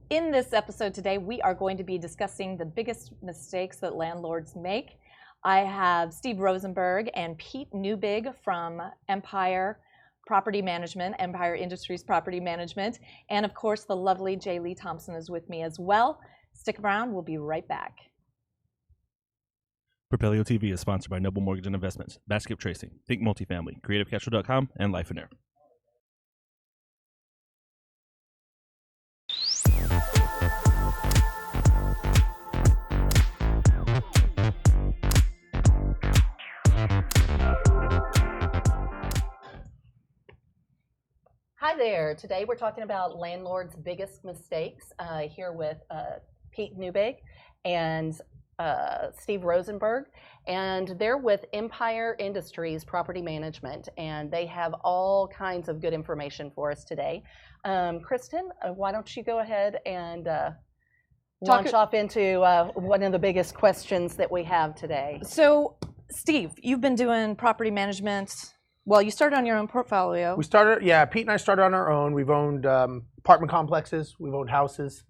In this episode today, we are going to be discussing the biggest mistakes that landlords make. I have Steve Rozenberg and Pete Neubig from Empire Property Management, Empire Industries Property Management, and of course the lovely Jer'leigh Thompson is with me as well. Stick around, we'll be right back. Propelio TV is sponsored by Noble Mortgage and Investments, Basket Tracing, Think Multifamily, CreativeCashflow.com, and Life and Air. Hi there. Today we're talking about landlords' biggest mistakes here with Pete Neubig and Steve Rozenberg, and they're with Empire Industries Property Management, and they have all kinds of good information for us today. Kristin, why don't you go ahead and launch off into one of the biggest questions that we have today. So, Steve, you've been doing property management. Well, you started on your own portfolio. We started, Pete and I started on our own. We've owned apartment complexes, we've owned houses.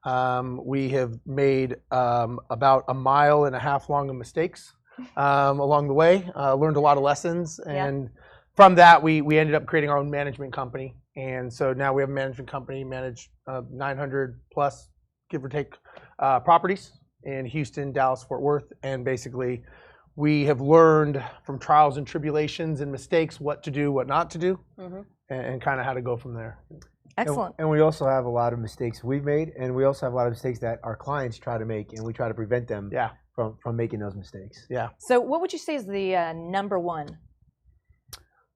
We have made about 1.5 miles long of mistakes along the way, learned a lot of lessons. And from that, we ended up creating our own management company. And so now we have a management company, manage 900 plus, give or take, properties in Houston, Dallas, Fort Worth. And basically, we have learned from trials and tribulations and mistakes what to do, what not to do, and kind of how to go from there. Excellent. And we also have a lot of mistakes we've made, and we also have a lot of mistakes that our clients try to make, and we try to prevent them from making those mistakes. Yeah. So what would you say is the number one?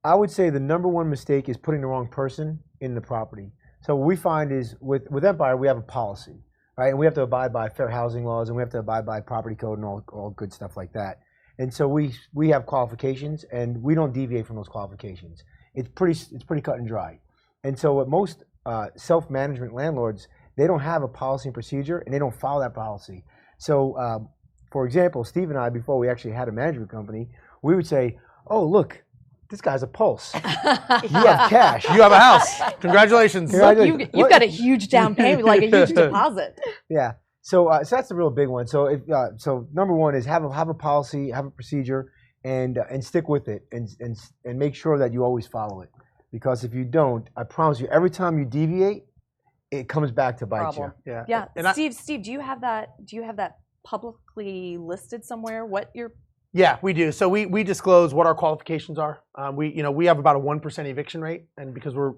I would say the number one mistake is putting the wrong person in the property. So what we find is with Empire, we have a policy, right? And we have to abide by fair housing laws, and we have to abide by property code and all good stuff like that. And so we have qualifications, and we don't deviate from those qualifications. It's pretty cut and dry. And so what most self-management landlords, they don't have a policy and procedure, and they don't follow that policy. So, for example, Steve and I, before we actually had a management company, we would say, "Oh, look, this guy's a pulse. You have cash. You have a house. Congratulations. Look, you've got a huge down payment, like a huge deposit." Yeah. So that's the real big one. So so number one is have a policy, have a procedure, and stick with it, and make sure that you always follow it. Because if you don't, I promise you, every time you deviate, it comes back to bite you. Yeah. Yeah. And Steve, do you have that publicly listed somewhere? What your Yeah, we do. So we disclose what our qualifications are. We have about a 1% eviction rate, and because we're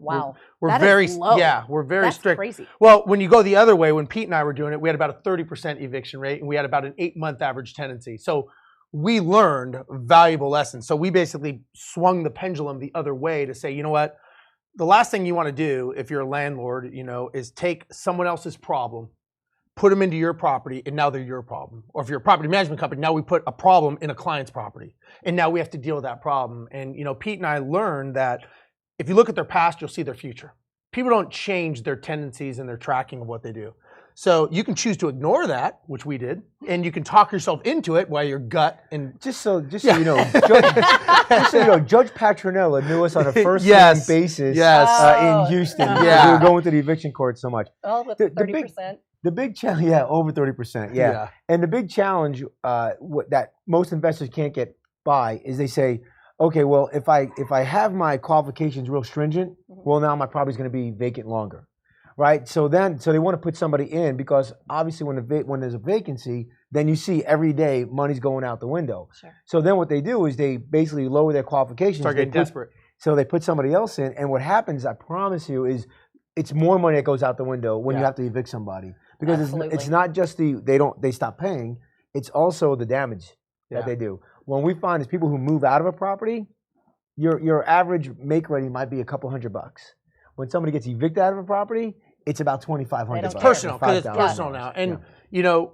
that very is low. we're very That's strict. Crazy. Well, when you go the other way, when Pete and I were doing it, we had about a 30% eviction rate, and we had about an 8-month average tenancy. So we learned valuable lessons. So we basically swung the pendulum the other way to say, you know what, the last thing you want to do if you're a landlord, is take someone else's problem, put them into your property, and now they're your problem. Or if you're a property management company, now we put a problem in a client's property, and now we have to deal with that problem. And Pete and I learned that if you look at their past, you'll see their future. People don't change their tendencies and their tracking of what they do. So you can choose to ignore that, which we did, and you can talk yourself into it while your gut and just so you know, Judge Patronella knew us on a first name basis in Houston. We were going to the eviction court so much. Oh, with 30%. The big challenge, over 30%, And the big challenge that most investors can't get by is they say, okay, well, if I have my qualifications real stringent, well, now my property's going to be vacant longer, right? So they want to put somebody in because obviously when there's a vacancy, then you see every day money's going out the window. Sure. So then what they do is they basically lower their qualifications. Start getting desperate. So they put somebody else in, and what happens, I promise you, is it's more money that goes out the window when you have to evict somebody. Because it's not just they stop paying, it's also the damage that they do. When we find is people who move out of a property, your average make ready might be a couple $100. When somebody gets evicted out of a property, it's about $2,500. It's personal because it's personal now. And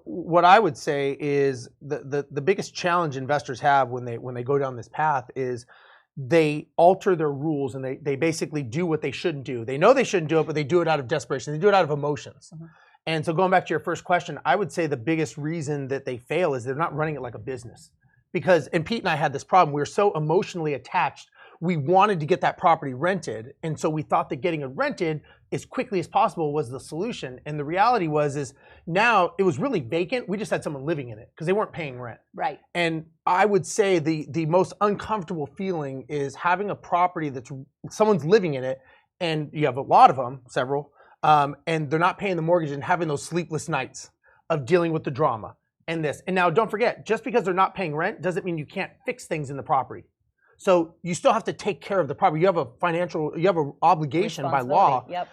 what I would say is the biggest challenge investors have when they go down this path is they alter their rules and they basically do what they shouldn't do. They know they shouldn't do it, but they do it out of desperation. They do it out of emotions. And so going back to your first question, I would say the biggest reason that they fail is they're not running it like a business. Because, and Pete and I had this problem, we were so emotionally attached, we wanted to get that property rented. And so we thought that getting it rented as quickly as possible was the solution. And the reality is now it was really vacant. We just had someone living in it because they weren't paying rent. Right. And I would say the most uncomfortable feeling is having a property that's someone's living in it, and you have a lot of them, several, and they're not paying the mortgage and having those sleepless nights of dealing with the drama and this. And now don't forget, just because they're not paying rent doesn't mean you can't fix things in the property. So you still have to take care of the property. You have an obligation by law. Yep.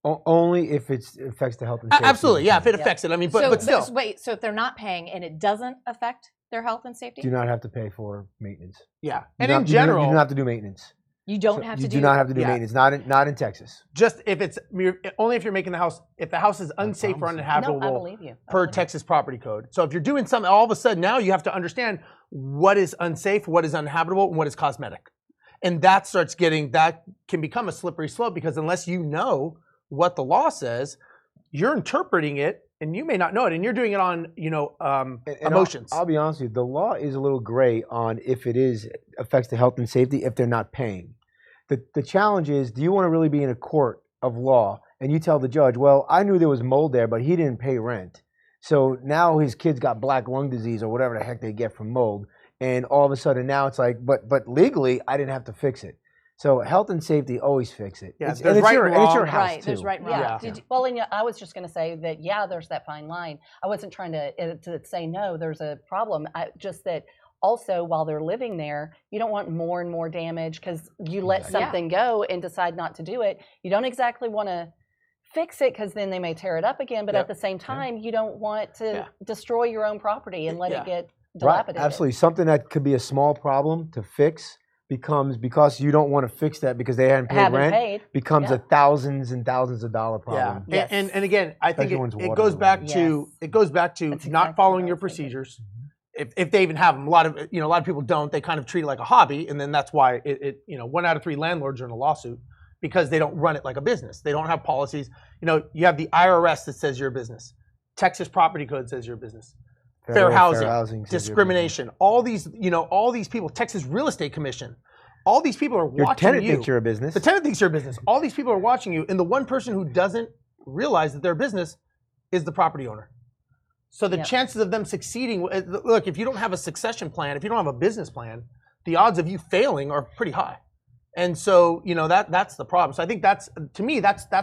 Only if it affects the health and safety. Absolutely, yeah, if it affects it. I mean, but still. Wait, so if they're not paying and it doesn't affect their health and safety? Do not have to pay for maintenance. Yeah, and in general. You don't have to do maintenance. You don't have to You do do not have to do maintenance, not in Texas. Just if it's, only if you're making the house, if the house is unsafe or uninhabitable No, I believe you. per Texas property code. So if you're doing something, all of a sudden now you have to understand what is unsafe, what is uninhabitable, and what is cosmetic. And that can become a slippery slope because unless you know what the law says, you're interpreting it and you may not know it, and you're doing it on, emotions. I'll be honest with you, the law is a little gray on if it affects the health and safety if they're not paying. The challenge is, do you want to really be in a court of law and you tell the judge, well, I knew there was mold there, but he didn't pay rent. So now his kid's got black lung disease or whatever the heck they get from mold. And all of a sudden now it's like, but legally I didn't have to fix it. So health and safety always fix it. Yeah, it's your house right, too. there's right and wrong. Yeah. Well, and I was just going to say that, there's that fine line. I wasn't trying to say no, there's a problem. Just that also while they're living there, you don't want more and more damage because you let something go and decide not to do it. You don't exactly want to fix it because then they may tear it up again. But at the same time, you don't want to destroy your own property and let it get dilapidated. Right, absolutely. Something that could be a small problem to fix becomes, because you don't want to fix that because they hadn't paid rent, becomes a thousands and thousands of dollar problem. Yeah, and again, I think it goes back to not following your procedures. If they even have them, a lot of people don't. They kind of treat it like a hobby, and then that's why 1 out of 3 landlords are in a lawsuit because they don't run it like a business. They don't have policies. You have the IRS that says you're a business. Texas property code says you're a business. Fair housing, discrimination, all these people, Texas Real Estate Commission, all these people are watching you. Your tenant thinks you're a business. The tenant thinks you're a business. All these people are watching you, and the one person who doesn't realize that they're a business is the property owner. So the chances of them succeeding, look, if you don't have a succession plan, if you don't have a business plan, the odds of you failing are pretty high. And so, that's the problem. So I think that's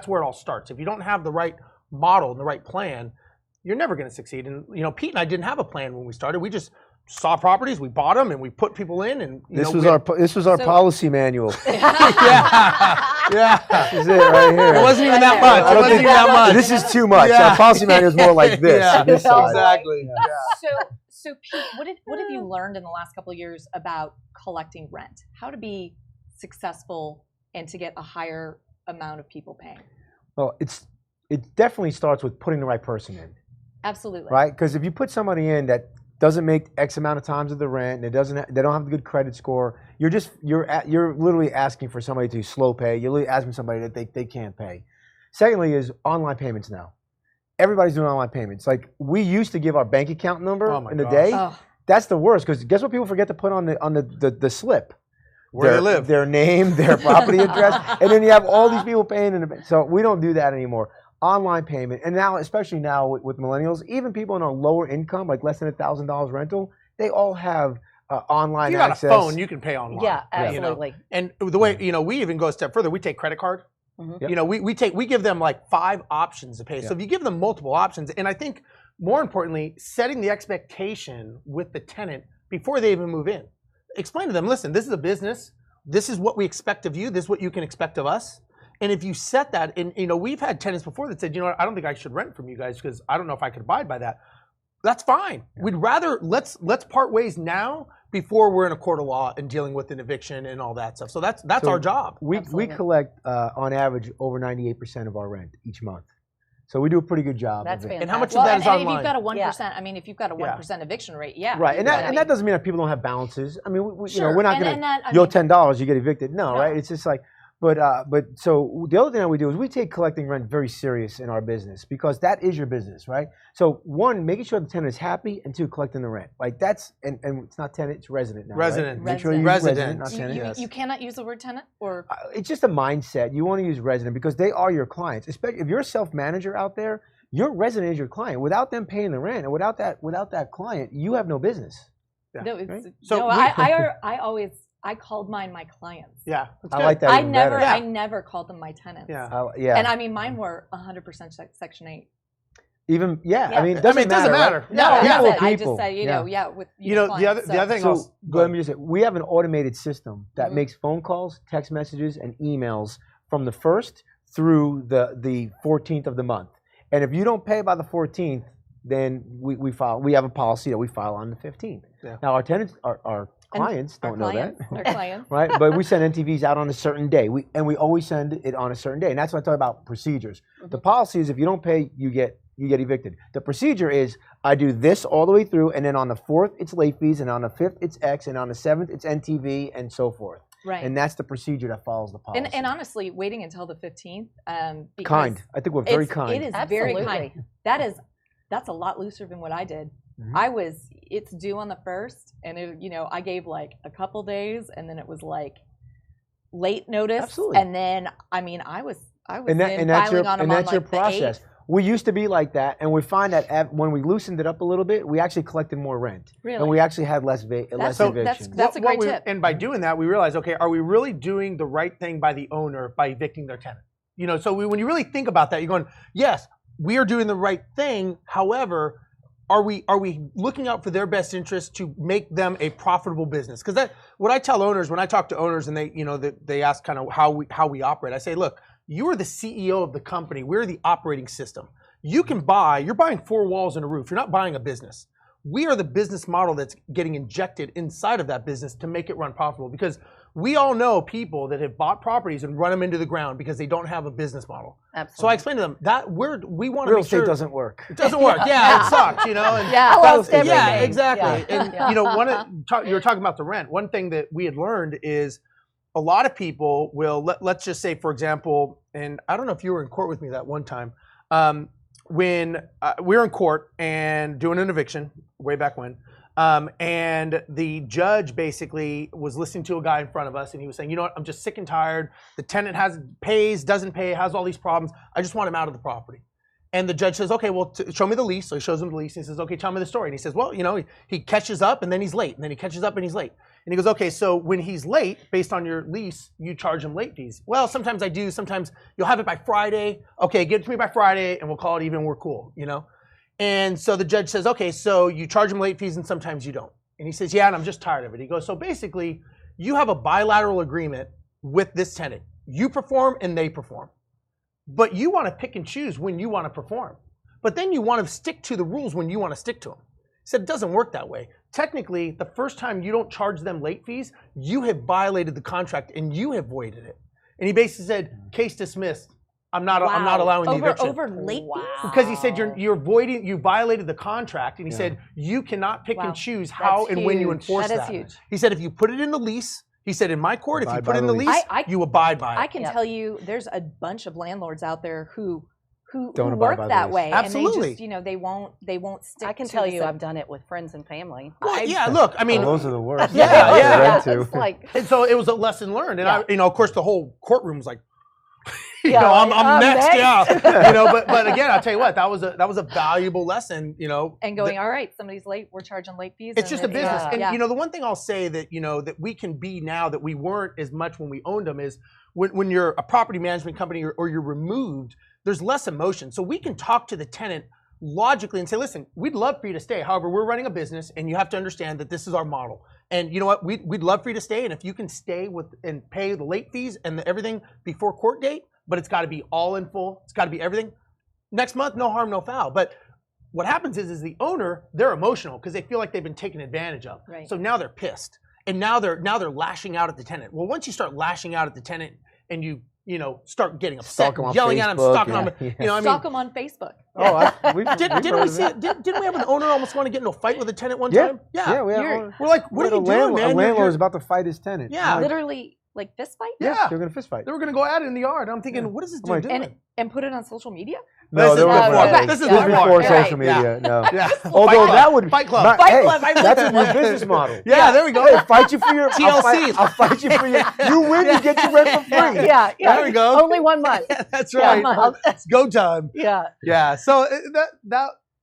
where it all starts. If you don't have the right model and the right plan, you're never going to succeed. And Pete and I didn't have a plan when we started. We just saw properties, we bought them, and we put people in. And this was our policy manual. Yeah. This is it right here. It wasn't even that much. This is too much. Our policy manual is more like this. This exactly. So Pete, what have you learned in the last couple of years about collecting rent? How to be successful and to get a higher amount of people paying? Well, it definitely starts with putting the right person in. Absolutely. Right? Because if you put somebody in that doesn't make X amount of times of the rent, and they don't have a good credit score, you're literally asking for somebody to slow pay. You're literally asking somebody that they can't pay. Secondly is online payments now. Everybody's doing online payments. Like we used to give our bank account number in the day. Oh. That's the worst because guess what people forget to put on the slip? Where they live. Their name, their property address, and then you have all these people paying in the bank. So we don't do that anymore. Online payment, and now, especially now with millennials, even people in a lower income, like less than $1,000 rental, they all have online access. If you got a phone, you can pay online. Yeah, absolutely. And the way, we even go a step further. We take credit card. Mm-hmm. We give them like 5 options to pay. So if you give them multiple options, and I think more importantly, setting the expectation with the tenant before they even move in. Explain to them, listen, this is a business. This is what we expect of you. This is what you can expect of us. And if you set that, and we've had tenants before that said, I don't think I should rent from you guys because I don't know if I could abide by that. That's fine. Yeah. We'd rather let's part ways now before we're in a court of law and dealing with an eviction and all that stuff. So that's our job. We collect on average over 98% of our rent each month. So we do a pretty good job. That's fantastic. And how much of that is online? If you've got a 1%, I mean, if you've got a 1% eviction rate, right. And that doesn't mean that people don't have balances. I mean, we're not going to, you owe $10, you get evicted. No, right? It's just like, But so the other thing that we do is we take collecting rent very serious in our business because that is your business, right? So one, making sure the tenant is happy, and two, collecting the rent. Like that's and it's not tenant, it's resident now. Resident. Right? Make sure you use resident, not tenant. You, Yes. you cannot use the word tenant, or It's just a mindset. You want to use resident because they are your clients. Especially if you're a self-manager out there, your resident is your client. Without them paying the rent, and without that client, you have no business. Yeah. no, it's, Right? So no. we- I always called mine my clients. Yeah. That's I good. like that. I even never better. Yeah. I never called them my tenants. Yeah. Yeah. And I mean, mine were 100% Section 8. Even Yeah. I mean, it I doesn't mean, it doesn't matter. matter. Right? No, Yeah, that's yeah. it. I People. just said, you know, with You know, the other clients, the other thing. So I'll- let me just say, we have an automated system that Mhm. makes phone calls, text messages, and emails from the 1st through the 14th of the month. And if you don't pay by the 14th, then we file. We have a policy that we file on the 15th. Yeah. Now our tenants, our clients don't know that. Our clients. Right, but we send NTVs out on a certain day. We always send it on a certain day, and that's what I talk about procedures. The policy is if you don't pay, you get evicted. The procedure is I do this all the way through, and then on the 4th it's late fees, and on the 5th it's X, and on the 7th it's NTV, and so forth. Right. And that's the procedure that follows the policy. And honestly, waiting until the 15th. Because kind. I think we're very it's- kind. It is very Absolutely. kind. That's a lot looser than what I did. Mhm. It's due on the 1st, and I gave like a couple days, and then it was like late notice. Absolutely. And then, I mean, I was and that's filing your on them and that's on your like the process. 8th. We used to be like that, and we find that when we loosened it up a little bit, we actually collected more rent, Really? and we actually had less evictions. That's a great tip. And by doing that, we realize, okay, are we really doing the right thing by the owner by evicting their tenant? So when you really think about that, you're going, yes, we are doing the right thing. However, are we looking out for their best interest to make them a profitable business? Because what I tell owners when I talk to owners and they ask kind of how we operate, I say, look, you are the CEO of the company. We're the operating system. You're buying 4 walls and a roof. You're not buying a business. We are the business model that's getting injected inside of that business to make it run profitable. Because we all know people that have bought properties and run them into the ground because they don't have a business model. Absolutely. So I explained to them that we want to Real make estate sure doesn't work. it doesn't work. Yeah, it sucks. And Yeah, almost everything. yeah, exactly. Yeah. And Yeah. you were talking about the rent. One thing that we had learned is a lot of people will let's just say, for example, and I don't know if you were in court with me that one time, when we were in court and doing an eviction way back when, and the judge basically was listening to a guy in front of us, and he was saying, you know what, I'm just sick and tired. The tenant doesn't pay, has all these problems. I just want him out of the property. And the judge says, okay, well, show me the lease. So he shows him the lease, and he says, okay, tell me the story. And he says, well, he catches up, and then he's late, and then he catches up, and he's late. And he goes, okay, so when he's late, based on your lease, you charge him late fees. Well, sometimes I do. Sometimes you'll have it by Friday. Okay, give it to me by Friday, and we'll call it even. We're cool, And so the judge says, okay, so you charge him late fees, and sometimes you don't. And he says, yeah, and I'm just tired of it. He goes, so basically, you have a bilateral agreement with this tenant. You perform, and they perform. But you want to pick and choose when you want to perform. But then you want to stick to the rules when you want to stick to them. He said it doesn't work that way. Technically, the first time you don't charge them late fees, you have violated the contract and you have voided it. And he basically said, case dismissed. I'm not allowing the eviction. Over late fees? Because he said you violated the contract, and he said you cannot pick and choose how and when you enforce that. That is huge. He said if you put it in the lease, he said in my court, if you Abide put it in by the the lease, lease. you abide by it. I can tell you, there's a bunch of landlords out there who Don't abide work by the that lease. way, Absolutely. and they won't stick. I can to tell the you, same- I've done it with friends and family. Well, yeah, look, I mean, Those are the worst. Yeah, yeah. It's like, and so it was a lesson learned, and Yeah. of course, the whole courtroom was like, Yeah, I'm I'm next, next. yeah, but again, I'll tell you what, that was a valuable lesson, and going, all right, somebody's late, we're charging late fees. It's just a business, yeah. and the one thing I'll say that that we can be now that we weren't as much when we owned them is when you're a property management company or you're removed, there's less emotion, so we can talk to the tenant logically and say, listen, we'd love for you to stay. However, we're running a business, and you have to understand that this is our model. And you know what? We'd love for you to stay, and if you can stay and pay the late fees and everything before court date, but it's got to be all in full. It's got to be everything. Next month, no harm, no foul. But what happens is the owner, they're emotional because they feel like they've been taken advantage of. Right. So now they're pissed, and now they're lashing out at the tenant. Well, once you start lashing out at the tenant, and you start getting upset, Stalk 'em on yelling at them, Facebook, stalking yeah. them, I mean. Stalk them on Facebook. Didn't we see? Didn't we have an owner almost want to get into a fight with a tenant one Yeah. time? Yeah, we We're like, what are you doing, man? A landlord is about to fight his tenant. Yeah. Literally, Like fist fight? Yeah. They're gonna fist fight. They were going to go at it in the yard. I'm thinking, what is this dude doing? And put it on social media? No, This is before. This is before. social media. No. Yeah. Although that would Fight Club. Fight Club, I that's a remember new business model. Yeah, there we go. Hey, fight you for your TLC. I'll fight you for your. You win, you get your rent for free. Yeah, yeah. There we go. Only 1 month. Yeah, that's right. It's go time. Yeah. Yeah. So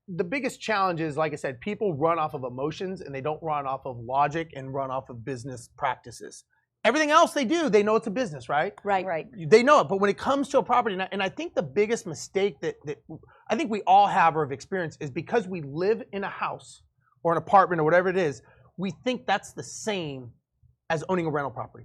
the biggest challenge is, like I said, people run off of emotions and they don't run off of logic and run off of business practices. Everything else they do, they know it's a business, right? Right. They know it. But when it comes to a property, and I think the biggest mistake that I think we all have or have experienced is because we live in a house or an apartment or whatever it is, we think that's the same as owning a rental property.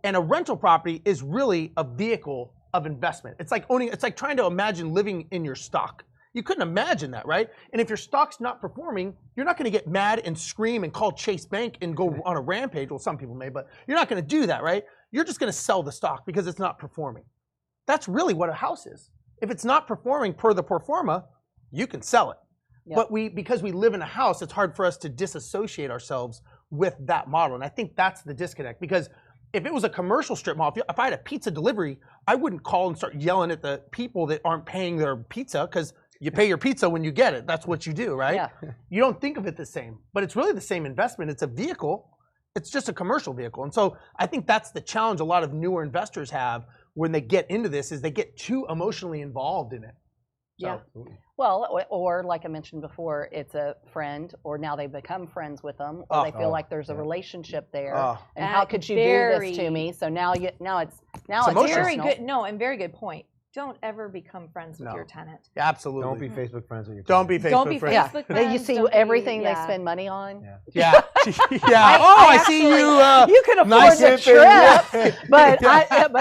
And a rental property is really a vehicle of investment. It's like trying to imagine living in your stock. You couldn't imagine that, right? And if your stock's not performing, you're not going to get mad and scream and call Chase Bank and go on a rampage. Well, some people may, but you're not going to do that, right? You're just going to sell the stock because it's not performing. That's really what a house is. If it's not performing per the pro forma, you can sell it. Yep. But because we live in a house, it's hard for us to disassociate ourselves with that model. And I think that's the disconnect, because if it was a commercial strip mall, if I had a pizza delivery, I wouldn't call and start yelling at the people that aren't paying their pizza, because you pay your pizza when you get it. That's what you do, right? Yeah. You don't think of it the same, but it's really the same investment. It's a vehicle. It's just a commercial vehicle. And so I think that's the challenge a lot of newer investors have when they get into this, is they get too emotionally involved in it. Yeah. Well, or like I mentioned before, it's a friend, or now they become friends with them, or they feel like there's a relationship there. And how could you do this to me? So now it's very good. No, and very good point. Don't ever become friends with your tenant. Absolutely. Don't be Facebook friends with your tenant. Don't be Facebook friends. Yeah. friends. You see everything they spend money on. Yeah. I see you. You can afford the trip, but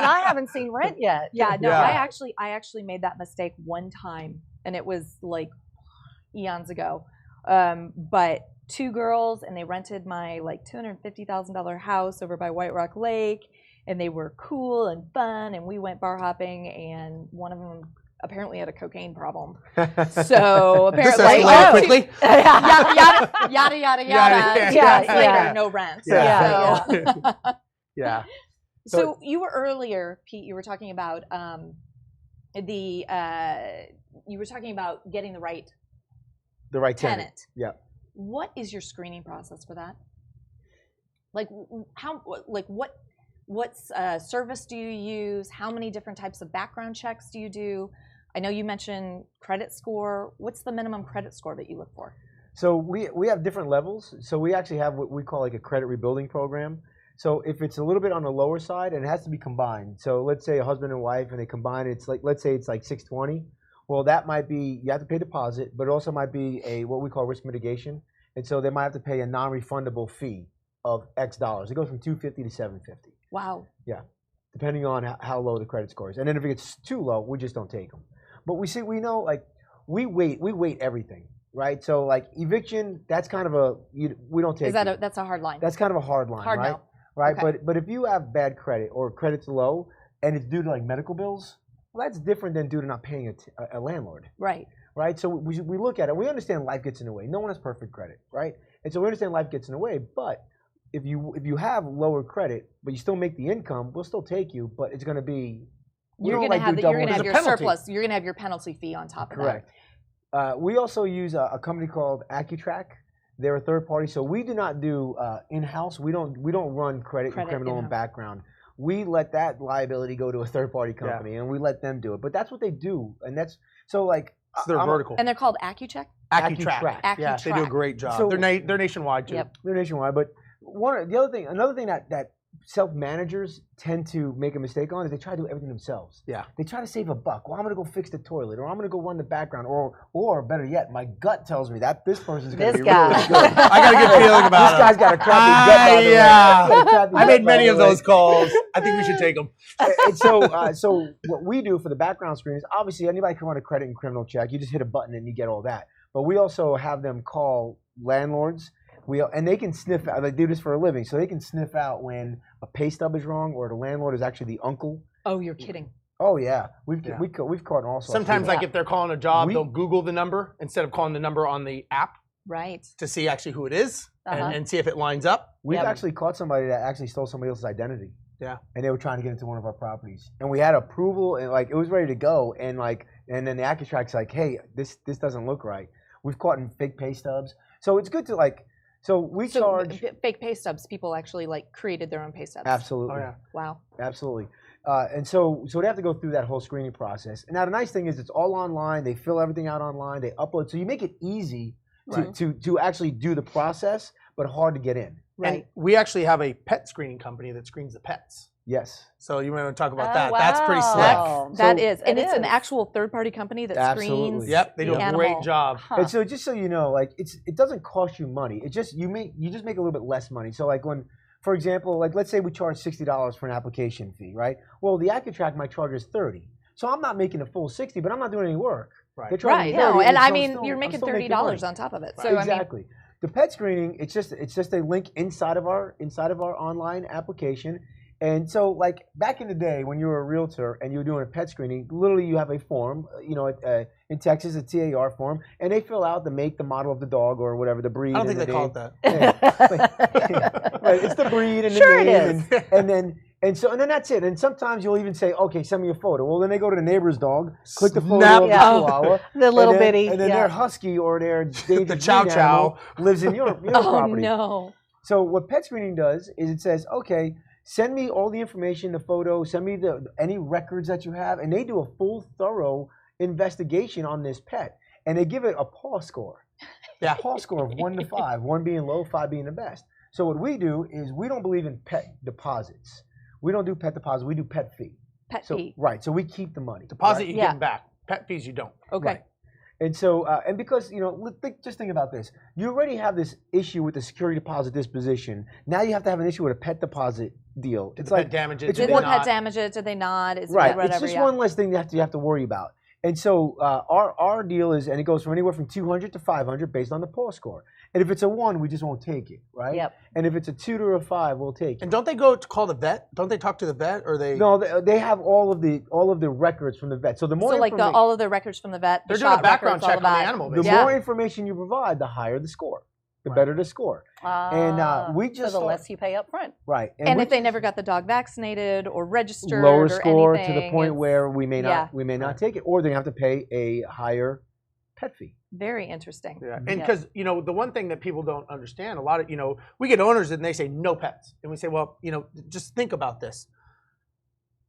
I haven't seen rent yet. Yeah, no, I actually made that mistake one time, and it was like eons ago. But 2 girls, and they rented my like $250,000 house over by White Rock Lake, and they were cool and fun, and we went bar hopping, and one of them apparently had a cocaine problem. So apparently, quickly. yada yada. Yeah. No rent. Yeah. So you were earlier, Pete. You were talking about getting the right tenant. Yeah. What is your screening process for that? Like what service do you use? How many different types of background checks do you do? I know you mentioned credit score. What's the minimum credit score that you look for? So we have different levels. So we actually have what we call like a credit rebuilding program. So if it's a little bit on the lower side, and it has to be combined. So let's say a husband and wife, and they combine, it's like, let's say it's like 620. Well, that might be, you have to pay deposit, but it also might be what we call risk mitigation. And so they might have to pay a non-refundable fee of X dollars. It goes from $250 to $750. Wow. Yeah, depending on how low the credit score is. And then if it gets too low, we just don't take them. But we know, like, we weight everything, right? So like eviction, that's kind of we don't take. That's a hard line. That's kind of a hard line, right? No. Right. Okay. But if you have bad credit or credit's low and it's due to like medical bills, well, that's different than due to not paying a landlord. Right. Right. So we look at it. We understand life gets in the way. No one has perfect credit, right? And so we understand life gets in the way. But if you have lower credit, but you still make the income, we'll still take you. But it's going to be you're going to have your surplus. You're going to have your penalty fee on top of that. Correct. We also use a company called ACUTRAQ. They're a third party, so we do not do in-house. We don't run credit and criminal and background. We let that liability go to a third party company, and we let them do it. But that's what they do, and that's so like it's their vertical. And they're called ACUTRAQ. ACUTRAQ. Yeah, they do a great job. So, they're nationwide too. Yep. They're nationwide, but another thing that self-managers tend to make a mistake on is they try to do everything themselves. Yeah. They try to save a buck. Well, I'm going to go fix the toilet, or I'm going to go run the background, or better yet, my gut tells me that this person's going to be really good. I got a good feeling about this guy's got a crappy gut. By the way. Yeah. I made many of those calls. I think we should take them. And so what we do for the background screen is obviously anybody can run a credit and criminal check. You just hit a button and you get all that. But we also have them call landlords. And they can sniff out. They do this for a living, so they can sniff out when a pay stub is wrong or the landlord is actually the uncle. Oh, you're kidding. Oh yeah, we've caught all sorts. Sometimes, like if they're calling a job, they'll Google the number instead of calling the number on the app. Right. To see actually who it is and see if it lines up. We've actually caught somebody that actually stole somebody else's identity. Yeah. And they were trying to get into one of our properties. And we had approval and like it was ready to go. And then the ACUTRAQ's like, hey, this doesn't look right. We've caught in fake pay stubs. So it's good to like, so we charge. Fake pay stubs, people actually like created their own pay stubs. Absolutely. Oh, yeah. Wow. Absolutely. And so they have to go through that whole screening process. And now the nice thing is it's all online. They fill everything out online. They upload. So you make it easy to actually do the process, but hard to get in. Right. And we actually have a pet screening company that screens the pets. Yes. So you might want to talk about Oh, that. wow. That's pretty slick. That So- is, and It it's an is. actual third-party company that Absolutely. screens. Yep, they do the a animal. great job. Huh. And so just so you know, like it doesn't cost you money. It just you just make a little bit less money. So like when, for example, like let's say we charge $60 for an application fee, right? Well, the ACUTRAQ might charge us $30. So I'm not making a full $60, but I'm not doing any work. Right. They're charging Right. me No, $30, and so I I'm mean, still- you're I'm making still $30 money. on top of it. So I mean, Exactly. The pet screening, it's just a link inside of our online application. And so, like back in the day, when you were a realtor and you were doing a pet screening, literally you have a form, in Texas, a TAR form, and they fill out the make, the model of the dog, or whatever the breed. I don't think and they the call name. it that. Right, it's the breed and the Sure it name, is. and then that's it. And sometimes you'll even say, okay, send me a photo. Well, then they go to the neighbor's dog, click the photo Snap. of the Yeah. Chihuahua, The little and then, bitty. and then yeah. their husky or their The chow chow lives in your oh property. no. So what pet screening does is it says, okay, send me all the information, the photo, send me any records that you have, and they do a full, thorough investigation on this pet, and they give it a paw score. Yeah. Paw score of 1 to 5, 1 being low, 5 being the best. So what we do is we don't believe in pet deposits. We don't do pet deposits. We do pet fee. Pet So fee. right. So we keep the money. Deposit, right? you Yeah. give them back. Pet fees, you don't. Okay. Right. And so, and because, just think about this. You already have this issue with the security deposit disposition. Now you have to have an issue with a pet deposit deal. Did It's the like, pet damage it? it's Did Did the they pet not? damage it? Did they not? Is right. whatever, It's just yeah. one less thing that you have to worry about. And so our deal is, and it goes from anywhere from 200 to 500 based on the paw score. And if it's a 1, we just won't take it, right? Yep. And if it's a 2 to a 5, we'll take it. And don't they go to call the vet? Don't they talk to the vet, or they? No, they have all of the records from the vet. So the more So like informa- all of the records from the vet, They're the doing a shot background records, all check of on the that. animal. the basically. more information you provide, the higher the score, the Right. better the score. And we so just the thought- less you pay up front. Right. And we if they just- never got the dog vaccinated or registered lower or score anything, to the point it's where we may yeah. not take it, or they have to pay a higher pet fee. very interesting. Yeah, and Yeah. because the one thing that people don't understand, a lot of we get owners and they say no pets, and we say, well, just think about this.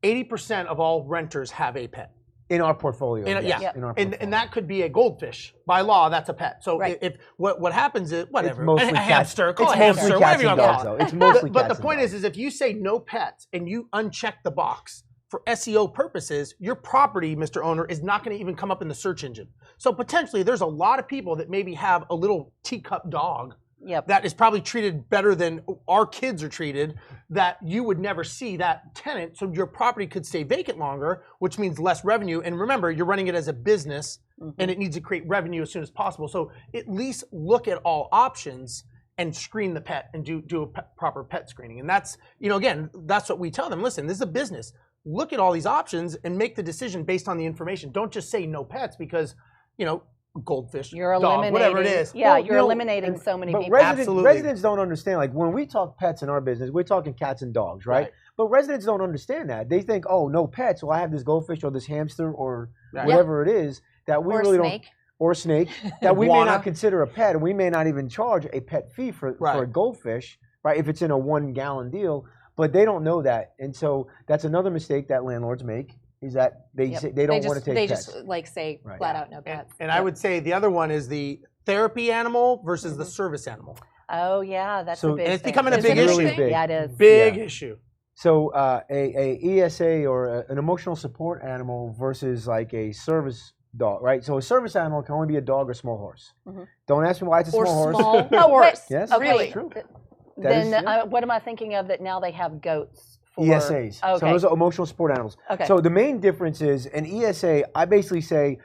80% of all renters have a pet. In our portfolio, In, yes, yeah, in our and portfolio. that could be a goldfish. By law, that's a pet. So Right. if what happens is whatever, mostly a cats. hamster, call It's it a hamster, mostly whatever cats you and want to dogs, call it. though. It's mostly But the cats and point dogs. is if you say no pets and you uncheck the box for SEO purposes, your property, Mr. Owner, is not going to even come up in the search engine. So potentially, there's a lot of people that maybe have a little teacup dog Yep. that is probably treated better than our kids are treated, that you would never see that tenant. So your property could stay vacant longer, which means less revenue. And remember, you're running it as a business and it needs to create revenue as soon as possible. So at least look at all options and screen the pet and do a proper pet screening. And that's, again, that's what we tell them. Listen, this is a business. Look at all these options and make the decision based on the information. Don't just say no pets because, goldfish, You're dog, eliminating. whatever it is. Yeah, Well, you're eliminating so many But people. Absolutely. residents don't understand. Like when we talk pets in our business, we're talking cats and dogs, right? Right. But residents don't understand that. They think, oh, no pets. Well, I have this goldfish or this hamster or Right. whatever it is that we Or a really snake. or a snake that we may Iguana. not consider a pet, and we may not even charge a pet fee for Right. a goldfish, right? If it's in a 1-gallon deal, but they don't know that, and so that's another mistake that landlords make is that they Yep. say they don't want to take They pets. just like say Right. flat out no And, pets. and I would say the other one is the therapy animal versus the service animal. Oh yeah, that's So- a big. And it's thing. becoming a Is big it issue. really big. Yeah, it is. Big Yeah. issue. So a ESA or an emotional support animal versus like a service dog, right? So a service animal can only be a dog or small horse. Mhm. Don't ask me why it's a Or small horse. small No, horse. Yes, Okay. Really? true. That Then is- yeah. what am I thinking of that now they have goats for? ESAs. So Okay. those are emotional support animals. Okay. So the main difference is an ESA, I basically say,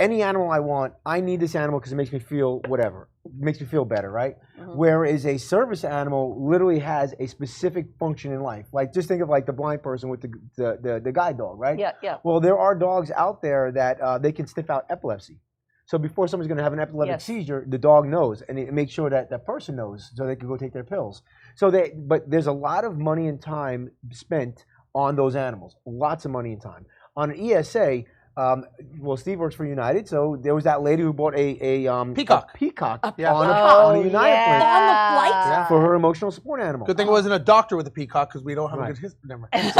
any animal I want, I need this animal because it makes me feel whatever. It makes me feel better, right? Mhm. Whereas a service animal literally has a specific function in life. Like just think of like the blind person with the guide dog, right? Yeah, yeah. Well, there are dogs out there that they can sniff out epilepsy. So before somebody's going to have an epileptic Yes. seizure, the dog knows, and it makes sure that that person knows, so they can go take their pills. But there's a lot of money and time spent on those animals, lots of money and time. On an ESA, well, Steve works for United, so there was that lady who bought a Peacock. on Oh, a United yeah. plan On the flight? Yeah. for her emotional support animal. Good thing it wasn't a doctor with a peacock because we don't have a Right. good history. Never mind.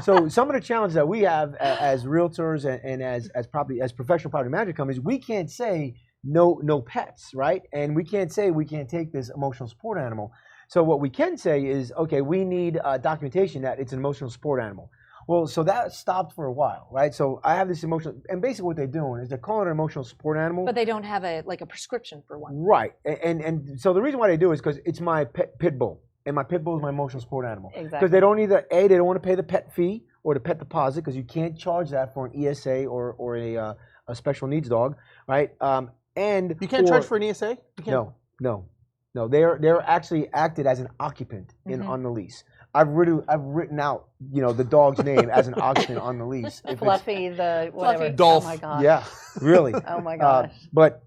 So some of the challenges that we have as realtors and as professional property management companies, we can't say no pets, right? And we can't say we can't take this emotional support animal. So what we can say is, okay, we need documentation that it's an emotional support animal. Well, so that stopped for a while, right? So I have this emotional, and basically what they're doing is they're calling it an emotional support animal. But they don't have a prescription for one. Right, and so the reason why they do is because it's my pit bull, and my pit bull is my emotional support animal. Exactly. Because they don't either they don't want to pay the pet fee or the pet deposit because you can't charge that for an ESA or a special needs dog, right? And You can't charge for an ESA? You can't. No. They're actually acted as an occupant on the lease. I've written out the dog's name as an occupant on the lease. If it's- Fluffy, the whatever. Fluffy. Dolph. Oh my gosh. Yeah, really. Oh my gosh. But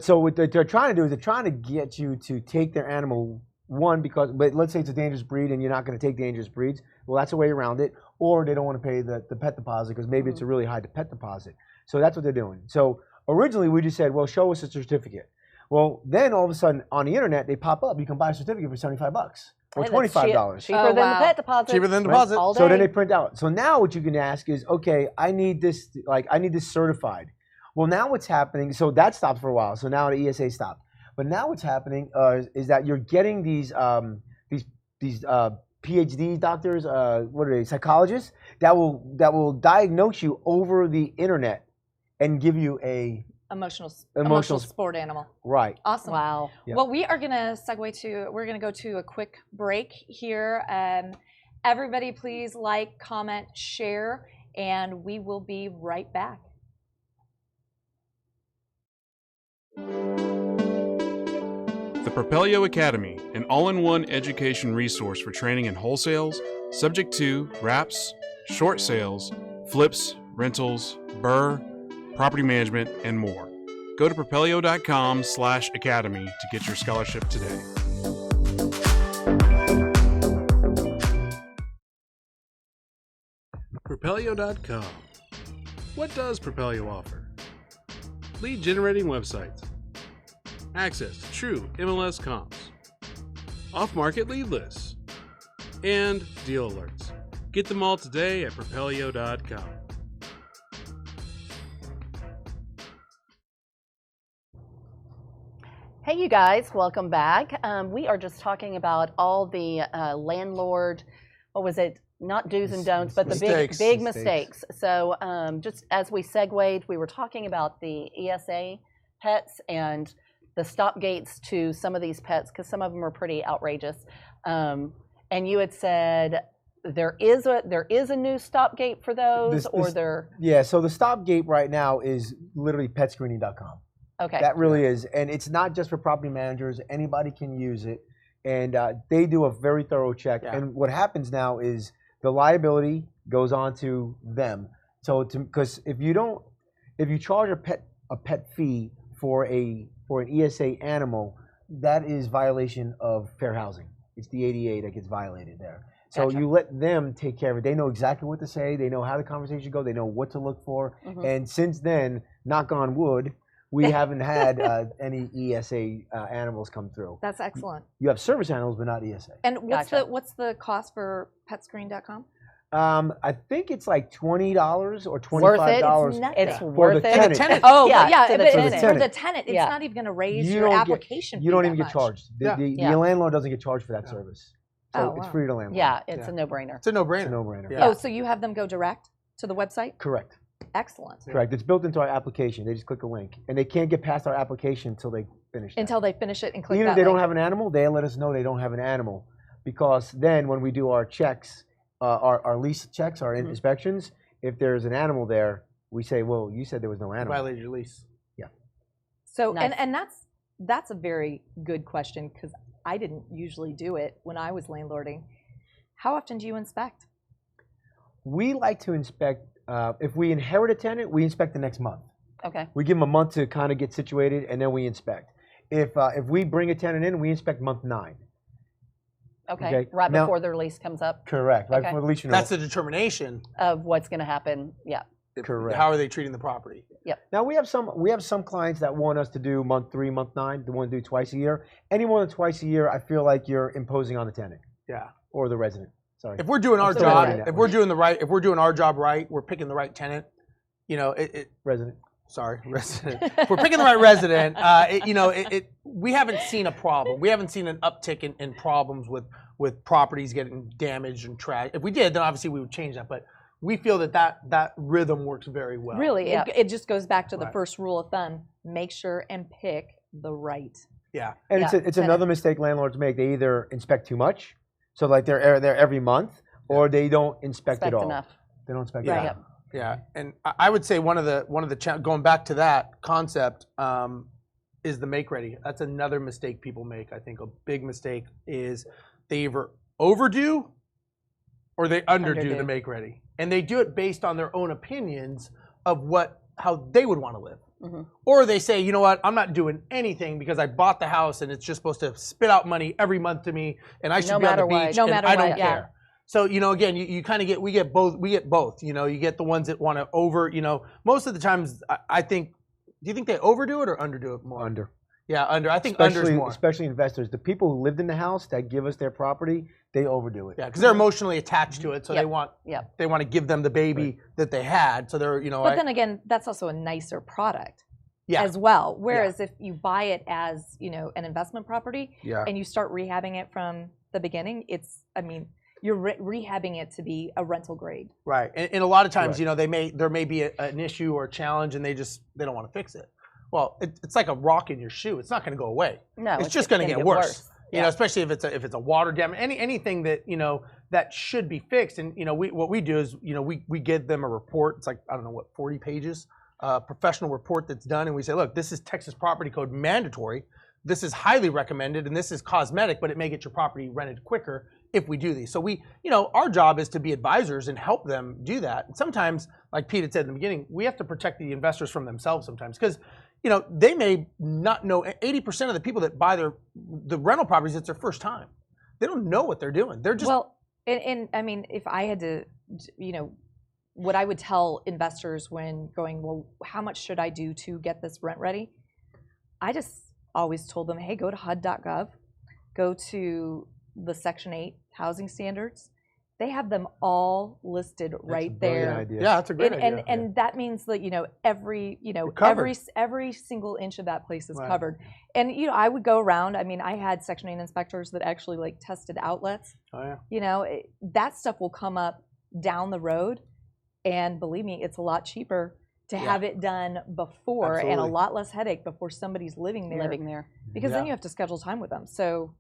so what they're trying to do is they're trying to get you to take their animal, but let's say it's a dangerous breed and you're not going to take dangerous breeds. Well, that's a way around it. Or they don't want to pay the pet deposit because maybe it's a really high pet deposit. So that's what they're doing. So originally we just said, well, show us a certificate. Well, then all of a sudden on the internet they pop up. You can buy a certificate for $75 or Hey, that's $25. Cheaper Oh, than wow. the pet deposit. Cheaper than deposit. All day. So then they print out. So now what you can ask is, okay, I need this certified. Well, now what's happening? So that stopped for a while. So now the ESA stopped. But now what's happening is that you're getting these PhD doctors, what are they, psychologists that will diagnose you over the internet and give you a Emotional Emotional support animal. right. Awesome. Wow. Yeah. Well, we're going to go to a quick break here. Everybody please like, comment, share, and we will be right back. The Propelio Academy, an all-in-one education resource for training in wholesales, subject to wraps, short sales, flips, rentals, BRRRR, property management, and more. Go to propelio.com/academy to get your scholarship today. Propelio.com. What does Propelio offer? Lead generating websites, access to true MLS comps, off-market lead lists, and deal alerts. Get them all today at propelio.com. Hey, you guys, welcome back. We are just talking about all the landlord, what was it? Not do's and don'ts, but the Mistakes. big mistakes. So just as we segued, we were talking about the ESA pets and the stop gates to some of these pets because some of them are pretty outrageous. And you had said there is a new stop gate for those, Yeah. So the stop gate right now is literally petscreening.com. okay. That really is, and it's not just for property managers. Anybody can use it, and they do a very thorough check. Yeah. And what happens now is the liability goes on to them. So, because if you charge a pet fee for an ESA animal, that is violation of fair housing. It's the ADA that gets violated there. So Gotcha. you let them take care of it. They know exactly what to say. They know how the conversation goes. They know what to look for. Mhm. And since then, knock on wood, we haven't had any ESA animals come through. That's excellent. You have service animals, but not ESA. And Gotcha. what's the cost for PetScreen.com? I think it's like $20 or Worth it? $25. Nothing. It's For worth the it. tenant. tenant. Oh, Yeah, yeah, to the but tenant. for the tenant, it's Yeah. not even going to raise You your don't get- application fee You don't that even get much. charged. Yeah. The Yeah. landlord doesn't get charged for that Yeah. service. So Oh, it's wow. free to landlord. Yeah, it's Yeah. a no-brainer. It's a It's a no-brainer. no-brainer. Yeah. Oh, so you have them go direct to the website? Correct. Excellent. Correct. It's built into our application. They just click a link. And they can't get past our application until they finish that. Until they finish it and click Even that if they don't link. have an animal, they let us know they don't have an animal. Because then when we do our checks, our lease checks, our Mhm. inspections, if there's an animal there, we say, well, you said there was no You animal. violated your lease. So Nice. and that's a very good question because I didn't usually do it when I was landlording. How often do you inspect? We like to inspect, if we inherit a tenant, we inspect the next month. Okay. We give them a month to kind of get situated, and then we inspect. If we bring a tenant in, we inspect month 9. Okay. Right Now- before their lease comes up Correct. Right Okay. before the lease renewal. That's the determination. of what's going to happen. Yeah. Correct. How are they treating the property? Now we have some clients that want us to do month 3, month 9. They want to do twice a year. Any more than twice a year, I feel like you're imposing on the tenant Yeah. or the resident. Sorry. If we're doing our still job, learning that if one. we're doing our job right, we're picking the right tenant. You know, Resident. sorry, resident. If we're picking the right resident. We haven't seen a problem. We haven't seen an uptick in problems with properties getting damaged and trashed. If we did, then obviously we would change that. But we feel that rhythm works very well. Really, Yeah. it just goes back to the Right. first rule of thumb: make sure and pick the right. Yeah. And Yeah, it's another mistake landlords make. They either inspect too much, so like they're there every month, or they don't inspect at Expect all. enough. They don't inspect Yeah. at all. Yep. Yeah, and I would say one of the going back to that concept is the make ready. That's another mistake people make. I think a big mistake is they either overdo or they underdo the make ready, and they do it based on their own opinions of how they would want to live. Mhm. Or they say, you know what, I'm not doing anything because I bought the house and it's just supposed to spit out money every month to me, and I should No be on the matter what. beach, No and matter I don't what, yeah. care. So, again, you kind of we get both. You get the ones that want to most of the times, I think, do you think they overdo it or underdo it more? Under. Yeah, under. I think under's more. Especially investors. The people who lived in the house that give us their property, they overdo it. Yeah, because they're emotionally attached to it, so Yep. they want to give them the baby that they had. So they're, But then again, that's also a nicer product yeah, as well. Whereas if you buy it as an investment property yeah, and you start rehabbing it from the beginning, you're rehabbing it to be a rental grade. right. And a lot of times, Right. there may be an issue or a challenge, and they don't want to fix it. Well, it's like a rock in your shoe. It's not going to go away. No, It's just going to get worse. Yeah. Especially if it's a water damage, anything that that should be fixed. And what we do is we give them a report. It's like, I don't know, 40 pages, professional report that's done, and we say, look, this is Texas Property Code mandatory. This is highly recommended, and this is cosmetic, but it may get your property rented quicker if we do these. So we, our job is to be advisors and help them do that. And sometimes, like Pete had said in the beginning, we have to protect the investors from themselves sometimes, because they may not know. 80% of the people that buy the rental properties, it's their first time. They don't know what they're doing. They're just if I had to, what I would tell investors when going, well, how much should I do to get this rent ready? I just always told them, hey, go to HUD.GOV, go to the Section 8 housing standards. They have them all listed right there. Idea. yeah, that's a great idea. And that means that every covered. every single inch of that place is Right. covered. And I would go around. I had Section 8 inspectors that actually tested outlets. Oh yeah. That stuff will come up down the road, and believe me, it's a lot cheaper to Yeah. have it done before, and a Absolutely. lot less headache before somebody's living there. Because then Yeah. you have to schedule time with them. So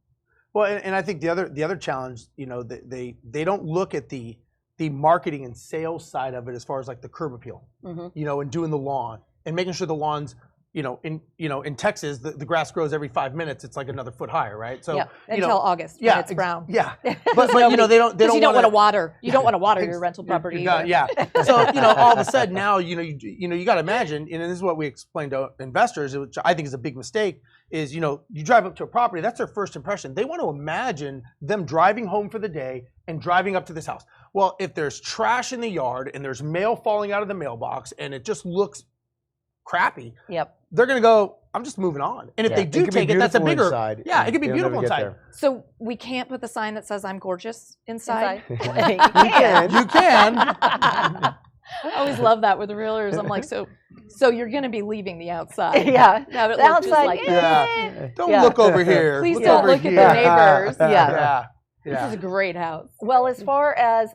Well, and I think the other challenge, they don't look at the marketing and sales side of it as far as like the curb appeal, Mhm. and doing the lawn and making sure the lawns, in Texas, the grass grows every 5 minutes. It's like another foot higher, right? So, Yeah. until August, yeah, when it's brown. yeah. Because But nobody- they don't Because you don't want to wanna- water. You don't want to water Ex- your rental you're- property. you're done, either. yeah. So all of a sudden now you got to imagine, and this is what we explain to investors, which I think is a big mistake, is you drive up to a property, that's their first impression. They want to imagine them driving home for the day and driving up to this house. Well, if there's trash in the yard and there's mail falling out of the mailbox and it just looks crappy, Yep. they're gonna go, I'm just moving on. And if they do take it, that's a bigger. Inside, Yeah, it could be they'll beautiful never get inside. there. So we can't put the sign that says I'm gorgeous inside. Inside. You can. You can. I always love that with the realtors. I'm like, so you're going to be leaving the outside. Yeah. Have it The look just outside, like yeah. this. Yeah. Don't Yeah. look over here. Please Look don't over look at here. the neighbors. Yeah. This is a great house. Well, as far as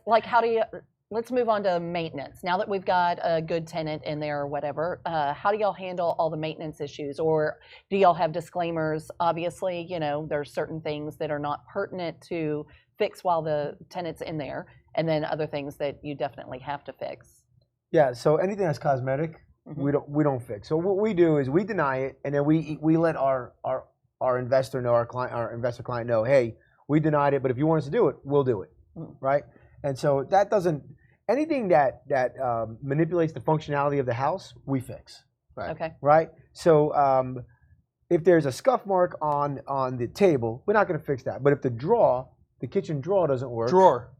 let's move on to maintenance. Now that we've got a good tenant in there or whatever, how do y'all handle all the maintenance issues? Or do y'all have disclaimers? Obviously, there's certain things that are not pertinent to fix while the tenant's in there, and then other things that you definitely have to fix. Yeah. So anything that's cosmetic, Mhm. we don't fix. So what we do is we deny it, and then we let our investor know, our investor client know, hey, we denied it, but if you want us to do it, we'll do it, right? And so that doesn't anything that manipulates the functionality of the house, we fix. Okay. right? So if there's a scuff mark on the table, we're not going to fix that. But if the kitchen drawer doesn't work, or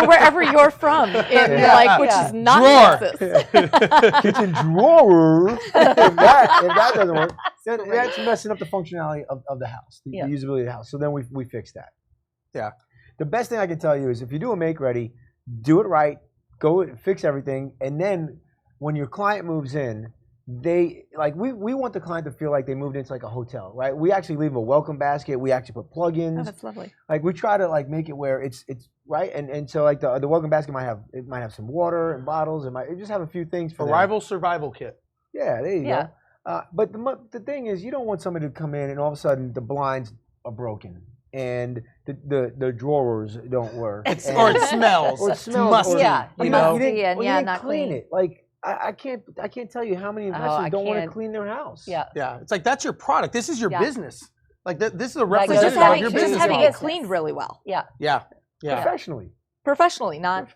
wherever you're from, which is not Texas. kitchen drawer, if that doesn't work, then that's messing up the functionality of the house, the usability of the house. So then we fix that. Yeah. The best thing I can tell you is if you do a make ready, do it right, go fix everything, and then when your client moves in, we want the client to feel like they moved into like a hotel, right? We actually leave them a welcome basket. We actually put plugins. Oh, that's lovely. Like we try to make it where it's right, and so like the welcome basket might have some water and bottles, it just have a few things for Arrival survival kit. Yeah, there you go. But the thing is, you don't want somebody to come in and all of a sudden the blinds are broken and the drawers don't work, or it smells. Or it smells. Musty. Yeah, You didn't not clean it. Like I can't tell you how many investors don't want to clean their house. Yeah. Yeah. It's like that's your product. This is your business. Like this is a goes representative back of your to business. Just having model. it cleaned really well. Yeah. Yeah. Yeah. Professionally, not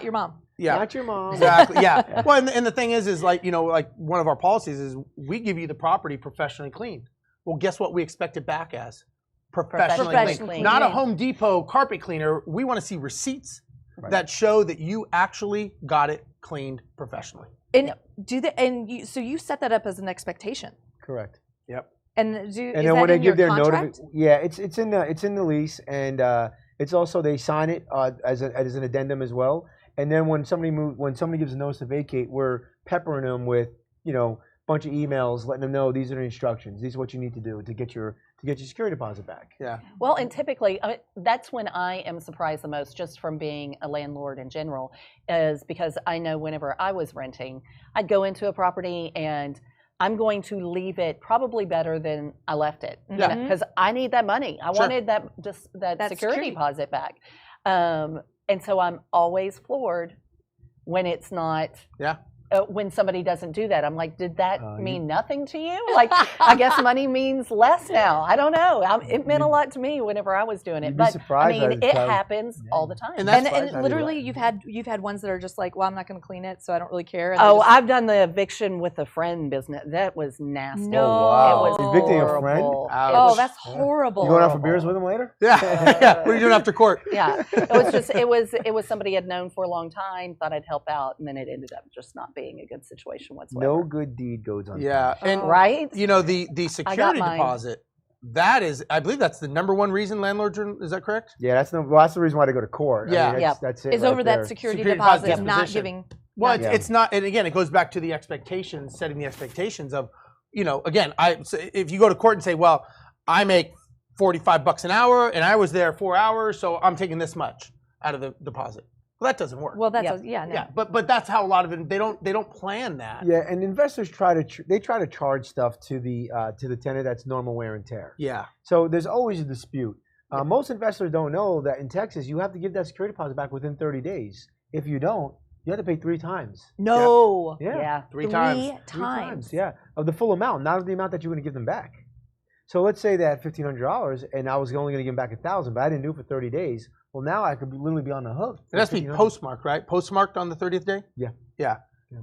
your mom. Yeah. not your mom. Exactly. Yeah. Well, and the thing is like like one of our policies is we give you the property professionally cleaned. Well, guess what we expect it back as? Professionally cleaned. Not a Home Depot carpet cleaner. We want to see receipts that show that you actually got it cleaned professionally. And so you set that up as an expectation. Correct. Yep. And then when they give their contract? it's in the lease, and it's also they sign it as an addendum as well. And then when somebody gives a notice to vacate, we're peppering them with a bunch of emails letting them know these are the instructions. These are what you need to do to get your security deposit back. Yeah. Well, and typically that's when I am surprised the most, just from being a landlord in general, is because I know whenever I was renting, I'd go into a property and I'm going to leave it probably better than I left it. Yeah. Because I need that money. I wanted that security deposit back. And so I'm always floored when it's not. Yeah. When somebody doesn't do that, I'm like, did that mean nothing to you? Like, I guess money means less now. I don't know. It meant a lot to me whenever I was doing it. But I mean, it happens all the time. And literally, you've had ones that are just like, well, I'm not going to clean it, so I don't really care. And I've done the eviction with a friend business. That was nasty. No, it was evicting a friend. Oh, that's horrible. You going out for beers with him later? Yeah. Yeah. What are you doing after court? Yeah. It was somebody I'd known for a long time. Thought I'd help out, and then it ended up just not being a good situation whatsoever. No good deed goes unpunished. Yeah, and right. The security deposit. That is, I believe that's the #1 reason landlords are. Is that correct? Yeah, that's the reason why they go to court. Yeah, I mean, that's it. Is over that security deposit not giving. Well, it's not, and again, it goes back to the expectations, setting the expectations of, again, if you go to court and say, well, I make $45 an hour and I was there 4 hours, so I'm taking this much out of the deposit. Well, that doesn't work. Well, that's no. Yeah, but that's how a lot of it. They don't plan that. Yeah, and investors try to charge stuff to the tenant that's normal wear and tear. Yeah. So there's always a dispute. Most investors don't know that in Texas you have to give that security deposit back within 30 days. If you don't, you have to pay 3 times. No. Yeah. 3 times. 3 times. Yeah, of the full amount, not of the amount that you're going to give them back. So let's say that $1,500, and I was only going to give them back $1,000, but I didn't do it for 30 days. Well, now I could literally be on the hook. It has to be postmarked, right? Postmarked on the 30th day. Yeah. Yeah.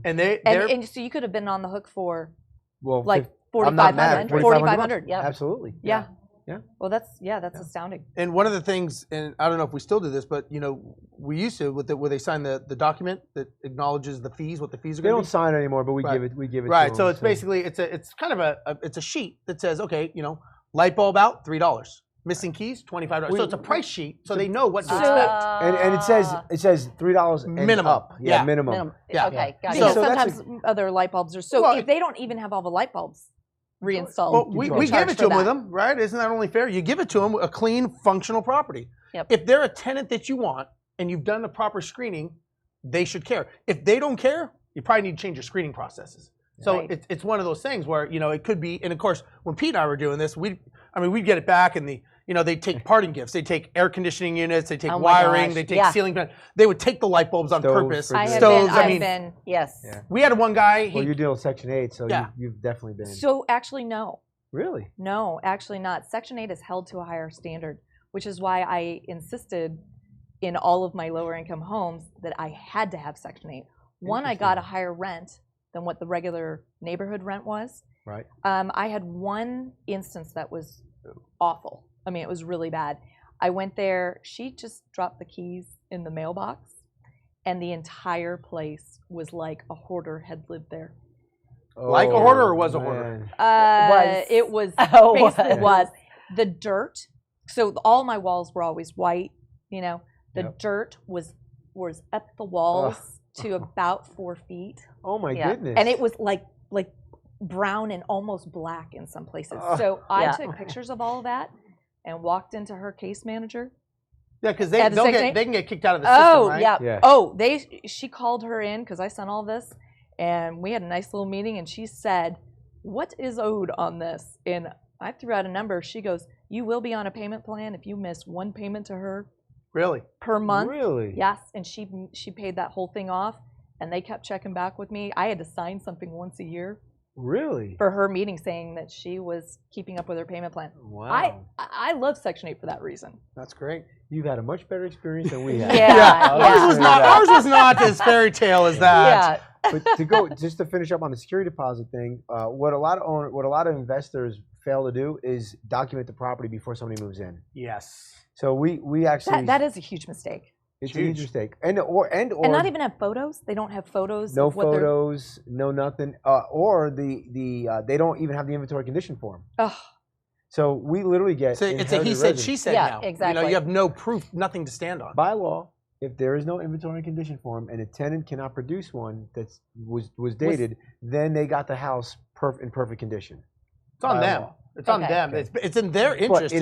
And and so you could have been on the hook for like 4,500. 4,500. Yeah, absolutely. Yeah. Yeah. Well, that's astounding. And one of the things, and I don't know if we still do this, but we used to where they sign the document that acknowledges the fees, what the fees are going to be. They don't sign it anymore, but we give it. Right. To so them, it's basically it's kind of a sheet that says, okay, light bulb out, $3. Missing keys, $25. So it's a price sheet, so they know what to expect. And it says $3 minimum up. Yeah, minimum. Yeah. Okay. Got Because it. sometimes other light bulbs are if they don't even have all the light bulbs reinstalled. Well, we give it to them with them, right? Isn't that only fair? You give it to them a clean, functional property. Yep. If they're a tenant that you want and you've done the proper screening, they should care. If they don't care, you probably need to change your screening processes. So it's one of those things where it could be, and of course when Pete and I were doing this, we'd get it back and they take parting gifts. They take air conditioning units. They take wiring. They take ceiling fans. They would take the light bulbs on purpose. Stoves. I've been. Yes. Yeah. We had one guy. Well, you deal with Section 8, so you've definitely been. So actually, no. Really? No, actually not. Section 8 is held to a higher standard, which is why I insisted in all of my lower income homes that I had to have Section 8. One, I got a higher rent than what the regular neighborhood rent was. Right. I had one instance that was awful. I mean, it was really bad. I went there. She just dropped the keys in the mailbox, and the entire place was like a hoarder had lived there. Like a hoarder or was a hoarder? It was. Oh, Basically was. The dirt. So all my walls were always white. You know, the dirt was up the walls to about 4 feet. Oh my goodness! And it was like brown and almost black in some places. So I took pictures of all of that and walked into her case manager. Yeah, because they can get kicked out of the system, Oh, right? yeah. Oh, she called her in because I sent all this, and we had a nice little meeting, and she said, "What is owed on this?" And I threw out a number. She goes, "You will be on a payment plan if you miss one payment to her Really? per month." Really? Yes, and she paid that whole thing off, and they kept checking back with me. I had to sign something once a year. Really? For her meeting saying that she was keeping up with her payment plan. Wow. I love Section 8 for that reason. That's great. You've had a much better experience than we have. Ours was not as fairy tale as that. But just to finish up on the security deposit thing, what a lot of investors fail to do is document the property before somebody moves in. Yes. So we actually that is a huge mistake. It's a huge mistake, and not even have photos. They don't have photos. No of what photos, no nothing, or they don't even have the inventory condition form. Oh. So we literally get. So it's a he said, she said now. Exactly. You know, you have no proof, nothing to stand on. By law, if there is no inventory condition form and a tenant cannot produce one that was dated, then they got the house in perfect condition. It's on them. It's on them. It's in their interest. But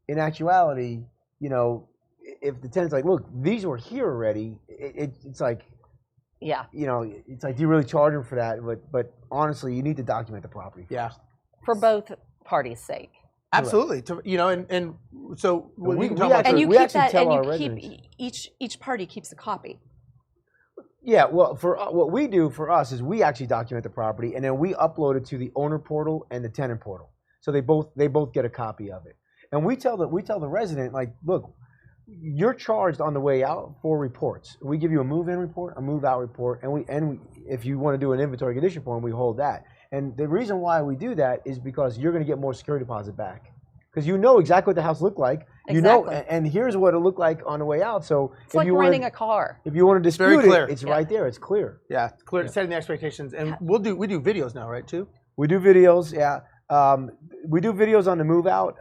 in actuality, you know, if the tenant's like, look, these were here already, it's like, you know, it's like, do you really charge them for that? But honestly, you need to document the property. Yeah. For both parties' sake. Absolutely. You know, and so we can talk about and you keep that, and you residents. keep each party keeps a copy. Yeah, well, for what we do for us is we actually document the property, and then we upload it to the owner portal and the tenant portal, so they both get a copy of it. And we tell the resident, like, look, you're charged on the way out for reports. We give you a move-in report, a move-out report, and we if you want to do an inventory condition form, we hold that. And the reason why we do that is because you're going to get more security deposit back, because you know exactly what the house looked like. You know, and here's what it looked like on the way out. So it's like renting a car. If you want to dispute it, it's right there. It's clear. Yeah, it's clear. Setting the expectations, and we do videos now, right? Too. We do videos. Yeah, we do videos on the move out.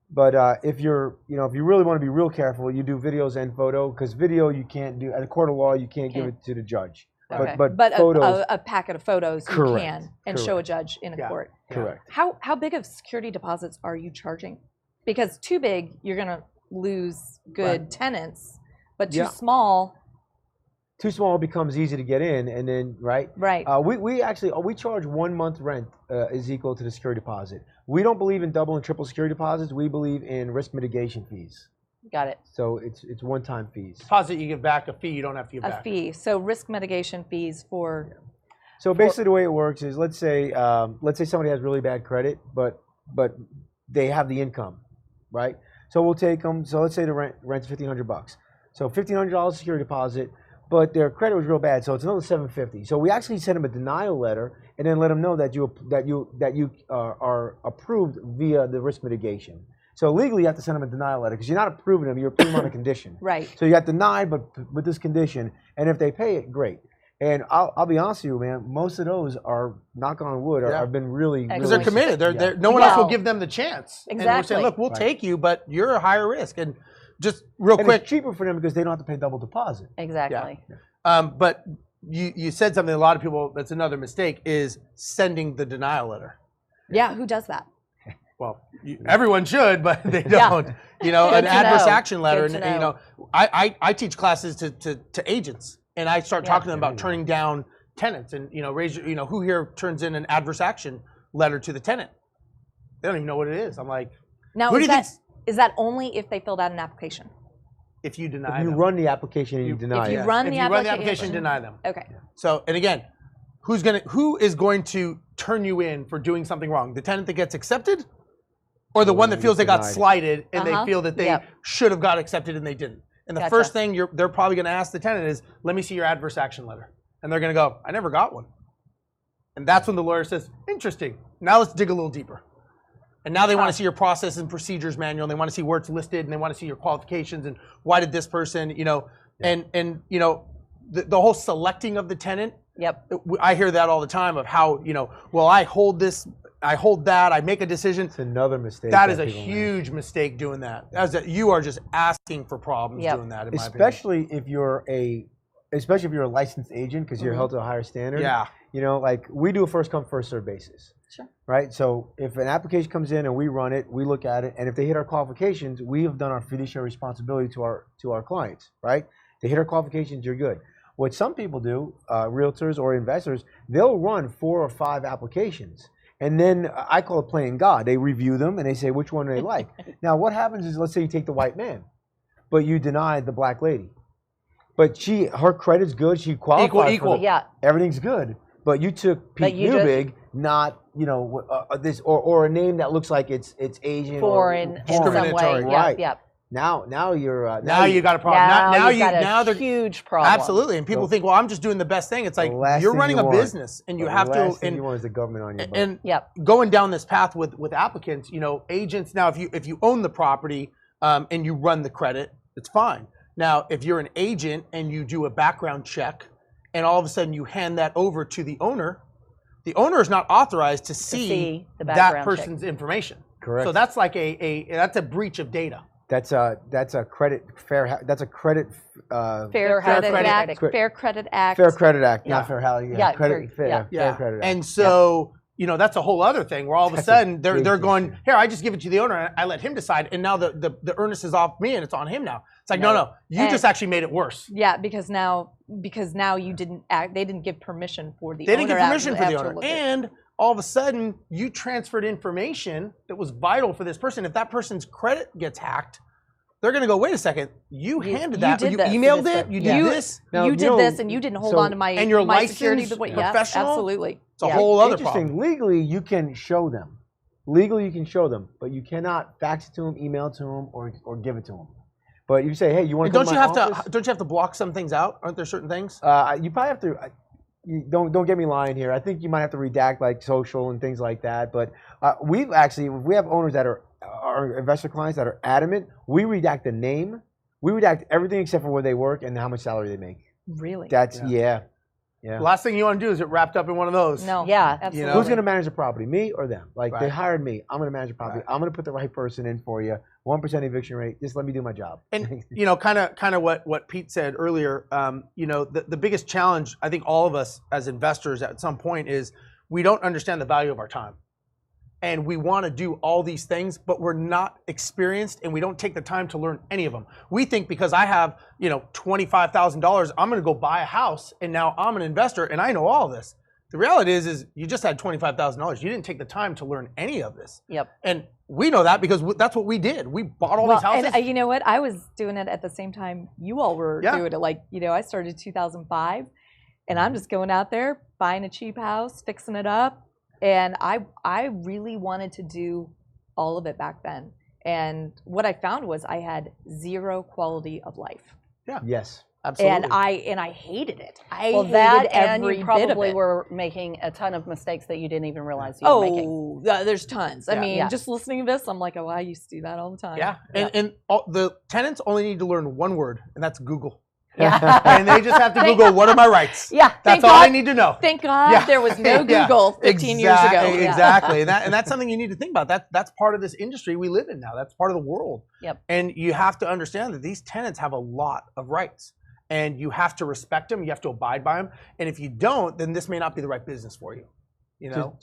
But if you really want to be real careful, you do videos and photo, because video you can't do at a court of law. You can't give it to the judge. Okay. But photos, a packet of photos you correct, can and show a judge in a court. Correct. How big of security deposits are you charging? Because too big, you're going to lose good tenants, but too small. Too small becomes easy to get in, and then right. We charge 1 month rent is equal to the security deposit. We don't believe in double and triple security deposits. We believe in risk mitigation fees. Got it. So it's one-time fees. Deposit you give back, a fee you don't have to give back. A fee. So risk mitigation fees for. So basically, the way it works is, let's say somebody has really bad credit, but they have the income, right? So we'll take them. So let's say the rent's $1,500. So $1,500 security deposit, but their credit was real bad, so it's another $750. So we actually send them a denial letter and then let them know that you are approved via the risk mitigation. So legally, you have to send them a denial letter, because you're not approving them; you're approving them on a condition. Right. So you got denied, but with this condition, and if they pay it, great. And I'll be honest with you, man. Most of those are, knock on wood, have been really because they're committed. No one else will give them the chance. Exactly. And we're saying, look, we'll take you, but you're a higher risk. And just real quick, it's cheaper for them because they don't have to pay double deposit. Exactly. Yeah. But you said something. A lot of people. That's another mistake, is sending the denial letter. Yeah. Who does that? Well, everyone should, but they don't. You know, an adverse action letter, and you know, I teach classes to agents, and I start talking to them about turning down tenants, and who here turns in an adverse action letter to the tenant? They don't even know what it is. I'm like, now is that only if they filled out an application? If you deny them. If you run the application and you deny it. If you run the application, deny them. Okay. So, and again, who is going to turn you in for doing something wrong? The tenant that gets accepted? Or the one that feels they got slighted and they feel that they should have got accepted and they didn't. And the first thing they're probably going to ask the tenant is, let me see your adverse action letter. And they're going to go, I never got one. And that's when the lawyer says, interesting. Now let's dig a little deeper. And now they want to see your process and procedures manual. And they want to see where it's listed, and they want to see your qualifications and why did this person, and the whole selecting of the tenant. Yep. I hear that all the time of how, well, I hold this, I hold that, I make a decision. It's another mistake. That is a huge mistake doing that. You are just asking for problems doing that, in my opinion. Especially if you're a licensed agent, because you're held to a higher standard. Yeah. Like we do a first come, first serve basis. Sure. Right? So if an application comes in and we run it, we look at it, and if they hit our qualifications, we have done our fiduciary responsibility to our clients, right? They hit our qualifications, you're good. What some people do, realtors or investors, they'll run 4 or 5 applications. And then I call it playing God. They review them and they say which one they like. Now what happens is, let's say you take the white man, but you deny the black lady. But her credit's good, she qualifies. Equal. Yeah. Everything's good. But you took Pete Neubig, not this or a name that looks like it's Asian foreign in some way. Right. Yep. Now you're now you got a problem. Now they're huge problem. Absolutely, and people think, well, I'm just doing the best thing. It's like you're running a business, and you have to. The last thing you want is the government on your butt. And going down this path with applicants, agents. Now, if you own the property and you run the credit, it's fine. Now, if you're an agent and you do a background check, and all of a sudden you hand that over to the owner is not authorized to see that person's information. Correct. So that's like that's a breach of data. That's a credit fair. That's a credit Fair Credit Act. Fair Credit Act. Fair Credit Act, not fair housing. Yeah, Fair Credit Act. And so that's a whole other thing where all of a sudden they're going, here, I just give it to the owner and I let him decide, and now the earnest is off me and it's on him now. It's like no, you just actually made it worse. Yeah, because now you didn't act. They didn't give permission for the owner. They didn't give permission for the owner, and all of a sudden you transferred information that was vital for this person. If that person's credit gets hacked, they're going to go, wait a second, you handed that, you emailed it, you did this. You did this, and you didn't hold on to my and your my security. licensed Yes, professional? absolutely. It's a whole other problem. Interesting. Legally, you can show them. Legally, you can show them, but you cannot fax it to them, email it to them, or give it to them. But you say, hey, you want to come to my office? Don't you have to block some things out? Aren't there certain things? You probably have to. Don't get me lying here. I think you might have to redact like social and things like that. But we have owners that are our investor clients that are adamant. We redact the name. We redact everything except for where they work and how much salary they make. Really? That's The last thing you want to do is get wrapped up in one of those. No. Yeah. Absolutely. Who's going to manage the property, me or them? Like they Right. hired me, I'm going to manage the property. Right. I'm going to put the right person in for you. 1% eviction rate. Just let me do my job. And kind of what Pete said earlier. The biggest challenge I think all of us as investors at some point is we don't understand the value of our time, and we want to do all these things, but we're not experienced, and we don't take the time to learn any of them. We think because I have $25,000, I'm going to go buy a house, and now I'm an investor, and I know all this. The reality is you just had $25,000. You didn't take the time to learn any of this. Yep. And we know that because that's what we did. We bought all these houses. And you know what? I was doing it at the same time you all were doing it. Like, I started in 2005, and I'm just going out there, buying a cheap house, fixing it up. And I really wanted to do all of it back then. And what I found was I had zero quality of life. Yeah. Yes. Absolutely. And I hated it. I hated and every you bit of probably it. were making a ton of mistakes that you didn't even realize you were making. Oh, there's tons. I mean, just listening to this, I'm like, I used to do that all the time. Yeah. And the tenants only need to learn one word, and that's Google. Yeah. And they just have to Google, what are my rights? Yeah. That's all I need to know. Thank God there was no Google 15 years ago. Exactly. And that's something you need to think about. That's part of this industry we live in now. That's part of the world. Yep. And you have to understand that these tenants have a lot of rights. And you have to respect them. You have to abide by them. And if you don't, then this may not be the right business for you.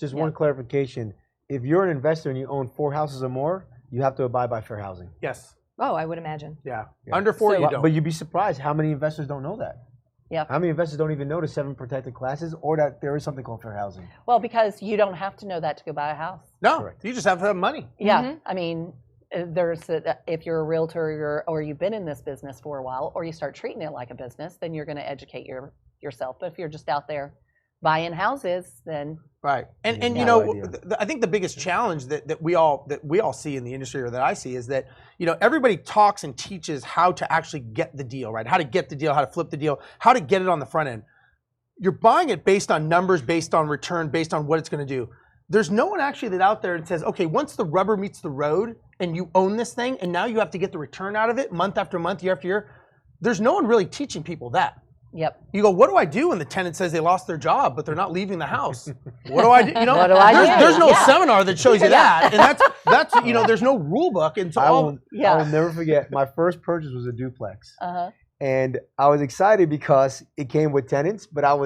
Just one clarification. If you're an investor and you own 4 houses or more, you have to abide by fair housing. Yes. Oh, I would imagine. Yeah. Under 4, you don't. But you'd be surprised how many investors don't know that. Yeah. How many investors don't even know the 7 protected classes or that there is something called fair housing? Well, because you don't have to know that to go buy a house. No. Correct. You just have to have money. Yeah. Mm-hmm. I mean, if you're a realtor or you've been in this business for a while, or you start treating it like a business, then you're going to educate yourself. But if you're just out there buying houses, then right. And I think the biggest challenge that we all see in the industry, or that I see, is that everybody talks and teaches how to actually get the deal, right? How to get the deal, how to flip the deal, how to get it on the front end. you're buying it based on numbers, based on return, based on what it's going to do. There's no one actually that out there that says, okay, once the rubber meets the road and you own this thing and now you have to get the return out of it month after month, year after year, there's no one really teaching people that. Yep. You go, what do I do when the tenant says they lost their job, but they're not leaving the house? What do I do? You know, What do I do? There's no Yeah. seminar that shows you that. And that's you know, there's no rule book. And so I will Yeah. never forget, my first purchase was a duplex. Uh-huh. And I was excited because it came with tenants, but I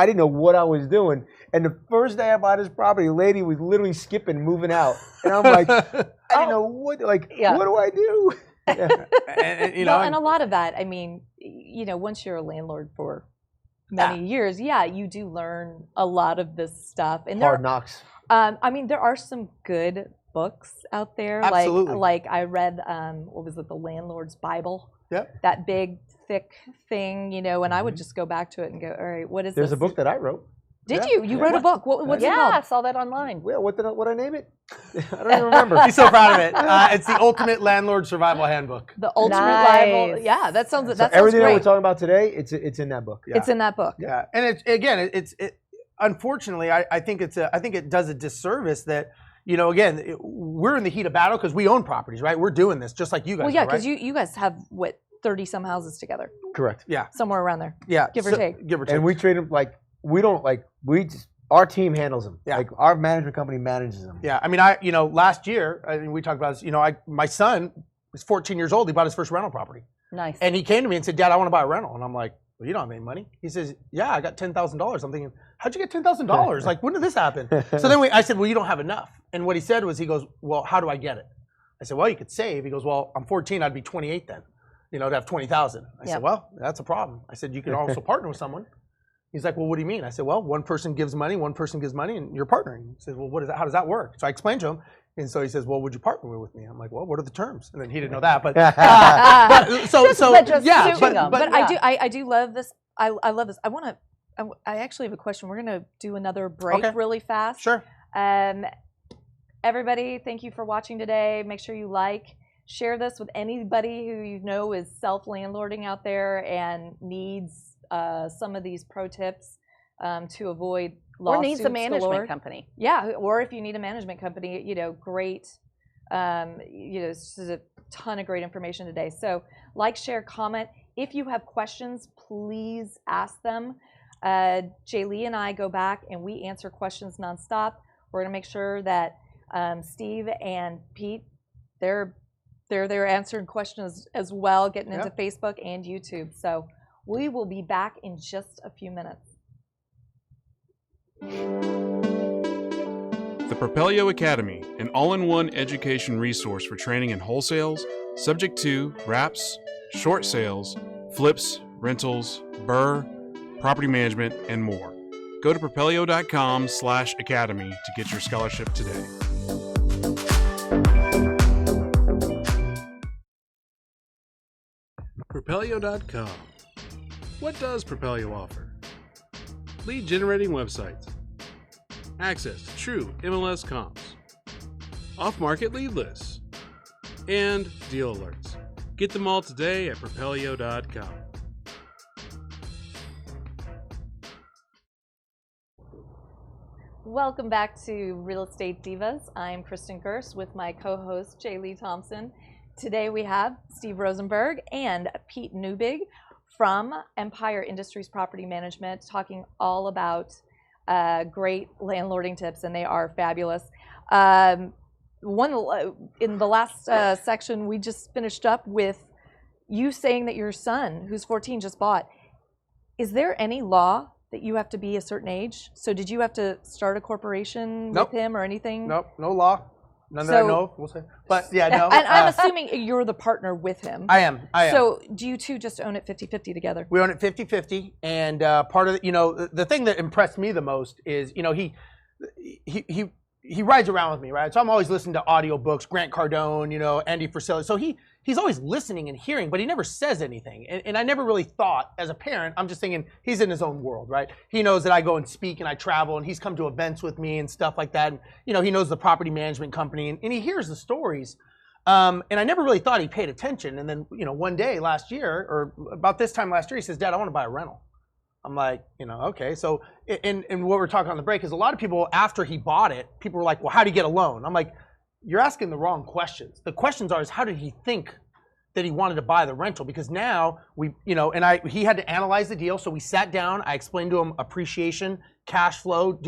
didn't know what I was doing. And the first day I bought this property, a lady was literally skipping, moving out. And I'm like, I didn't know what, like, Yeah. what do I do? and, you know, Well, and a lot of that, I mean, you know, once you're a landlord for many years, you do learn a lot of this stuff. And Hard knocks. I mean, there are some good books out there. Absolutely. Like I read, what was it, the Landlord's Bible? Yep. That big, thick thing, you know, and I would just go back to it and go, all right, what is There's this? a book that I wrote. Did Yeah. you? You wrote a book. What's it Yeah, called? I saw that online. Well, what I name it? I don't even remember. he's so proud of it. It's the Ultimate Landlord Survival Handbook. The Ultimate Nice. Bible. Yeah, that sounds So that sounds everything that great. we're talking about today, it's in that book. Yeah. It's in that book. Yeah, and it's unfortunately, I think it does a disservice that, you know, again, we're in the heat of battle because we own properties, right? We're doing this just like you guys. Well, yeah, are, right? because you guys have what 30 some houses together, Correct. somewhere around there. yeah, give or take. give or take. And we treat them like our team handles them. Yeah. Like our management company manages them. Yeah, I mean, last year, I mean, we talked about this. You know, my son is 14 years old. He bought his first rental property, Nice. and he came to me and said, "Dad, I want to buy a rental." And I'm like, "Well, you don't have any money." He says, "Yeah, I got $10,000." I'm thinking, "How'd you get $10,000? Like, when did this happen?" So then I said, "Well, you don't have enough." And what he said was, he goes, "Well, how do I get it?" I said, "Well, you could save." He goes, "Well, I'm 14. I'd be 28 then. You know, to have 20,000." I Yep. said, "Well, that's a problem." I said, "You can also partner with someone." He's like, "Well, what do you mean?" I said, "Well, one person gives money, and you're partnering." He says, "Well, how does that work?" So I explained to him, and so he says, "Well, would you partner with me?" I'm like, "Well, what are the terms?" And then he didn't know that, but I do love this. I love this. I actually have a question. We're gonna do another break really fast. Sure. Everybody, thank you for watching today. Make sure you share this with anybody who you know is self-landlording out there and needs some of these pro tips to avoid lawsuits Or needs a management galore. company. Yeah, or if you need a management company, you know, great. You know, this is a ton of great information today. So, share, comment. If you have questions, please ask them. Jer'leigh and I go back and we answer questions nonstop. We're gonna make sure that Steve and Pete, they're there answering questions as well, getting into Facebook and YouTube. So we will be back in just a few minutes. The Propelio Academy, an all-in-one education resource for training in wholesales, subject to wraps, short sales, flips, rentals, BRRRR, property management, and more. Go to propelio.com/academy to get your scholarship today. Propelio.com. What does Propelio offer? Lead generating websites, access to true MLS comps, off-market lead lists, and deal alerts. Get them all today at Propelio.com. Welcome back to Real Estate Divas. I'm Kristin Gerst with my co-host Jer'leigh Thompson. Today we have Steve Rozenberg and Pete Neubig from Empire Industries Property Management talking all about great landlording tips, and they are fabulous. In the last section, we just finished up with you saying that your son, who's 14, just bought. Is there any law that you have to be a certain age? So did you have to start a corporation with him or anything? Nope, no law. None that I know of, we'll say. But yeah, no. And I'm assuming you're the partner with him. I am. So do you two just own it 50-50 together? We own it 50-50, and part of it, you know, the thing that impressed me the most is, you know, he rides around with me, right? So I'm always listening to audiobooks, Grant Cardone, you know, Andy Frisella. So he's always listening and hearing, but he never says anything. And I never really thought, as a parent, I'm just thinking he's in his own world, right? He knows that I go and speak and I travel, and he's come to events with me and stuff like that. And, you know, he knows the property management company, and he hears the stories. And I never really thought he paid attention. And then, you know, one day last year, or about this time last year, he says, "Dad, I want to buy a rental." I'm like, okay. So, and what we're talking on the break is a lot of people, after he bought it, people were like, well, how do you get a loan? I'm like, you're asking the wrong questions. The questions are, how did he think that he wanted to buy the rental? Because now he had to analyze the deal. So we sat down, I explained to him appreciation, cash flow.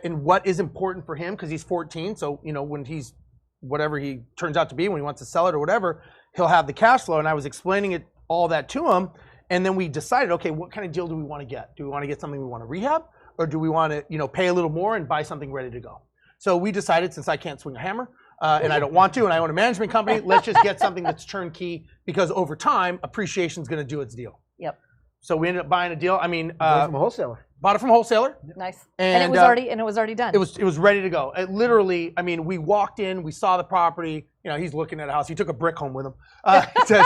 And what is important for him, because he's 14. So, when he's, whatever he turns out to be, when he wants to sell it or whatever, he'll have the cash flow. And I was explaining all that to him. And then we decided, okay, what kind of deal do we want to get? Do we want to get something we want to rehab? Or do we want to, pay a little more and buy something ready to go? So we decided, since I can't swing a hammer, and I don't want to, and I own a management company, let's just get something that's turnkey, because over time, appreciation is going to do its deal. Yep. So we ended up buying a deal. I mean, from a wholesaler. Bought it from a wholesaler. Nice. And it was already done. It was ready to go. It literally, I mean, we walked in, we saw the property. He's looking at a house. He took a brick home with him to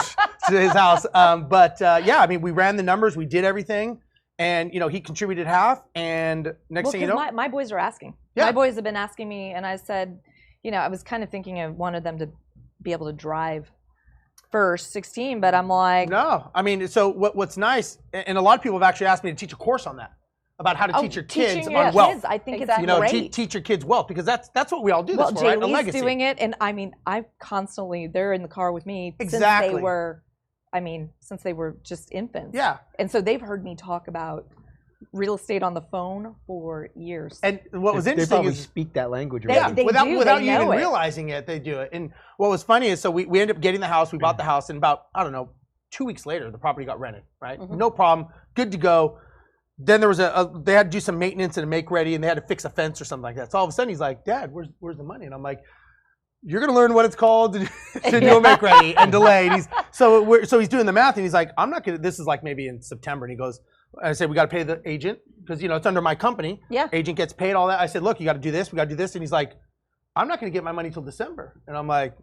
his house. Yeah, I mean, we ran the numbers, we did everything, and he contributed half. And next thing you know, my boys are asking. Yeah. My boys have been asking me, and I said, I was kind of thinking I wanted them to be able to drive first, 16, but I'm like, no. I mean, so what's nice, and a lot of people have actually asked me to teach a course on that, about how to teach your kids on wealth. Kids, I think exactly. it's great. Teach your kids wealth, because that's what we all do. Well, this for, right? A Jer'leigh's legacy. doing it, and I mean, they're in the car with me Exactly. since they were just infants. Yeah. And so they've heard me talk about real estate on the phone for years. And what was They interesting probably is, speak that language. They already. do. without They you even know it. realizing it, they do it. And what was funny is, so we ended up getting the house. We bought the house, and about, I don't know, 2 weeks later, the property got rented. Right, no problem, good to go. Then there was they had to do some maintenance and a make ready, and they had to fix a fence or something like that. So all of a sudden, he's like, "Dad, where's the money?" And I'm like, "You're gonna learn what it's called to do a make ready and delay." And so he's doing the math, and he's like, "I'm not gonna." This is like maybe in September, and he goes, I said, "We got to pay the agent, because it's under my company. Yeah. Agent gets paid, all that." I said, "Look, you got to do this. We got to do this." And he's like, "I'm not gonna get my money till December." And I'm like,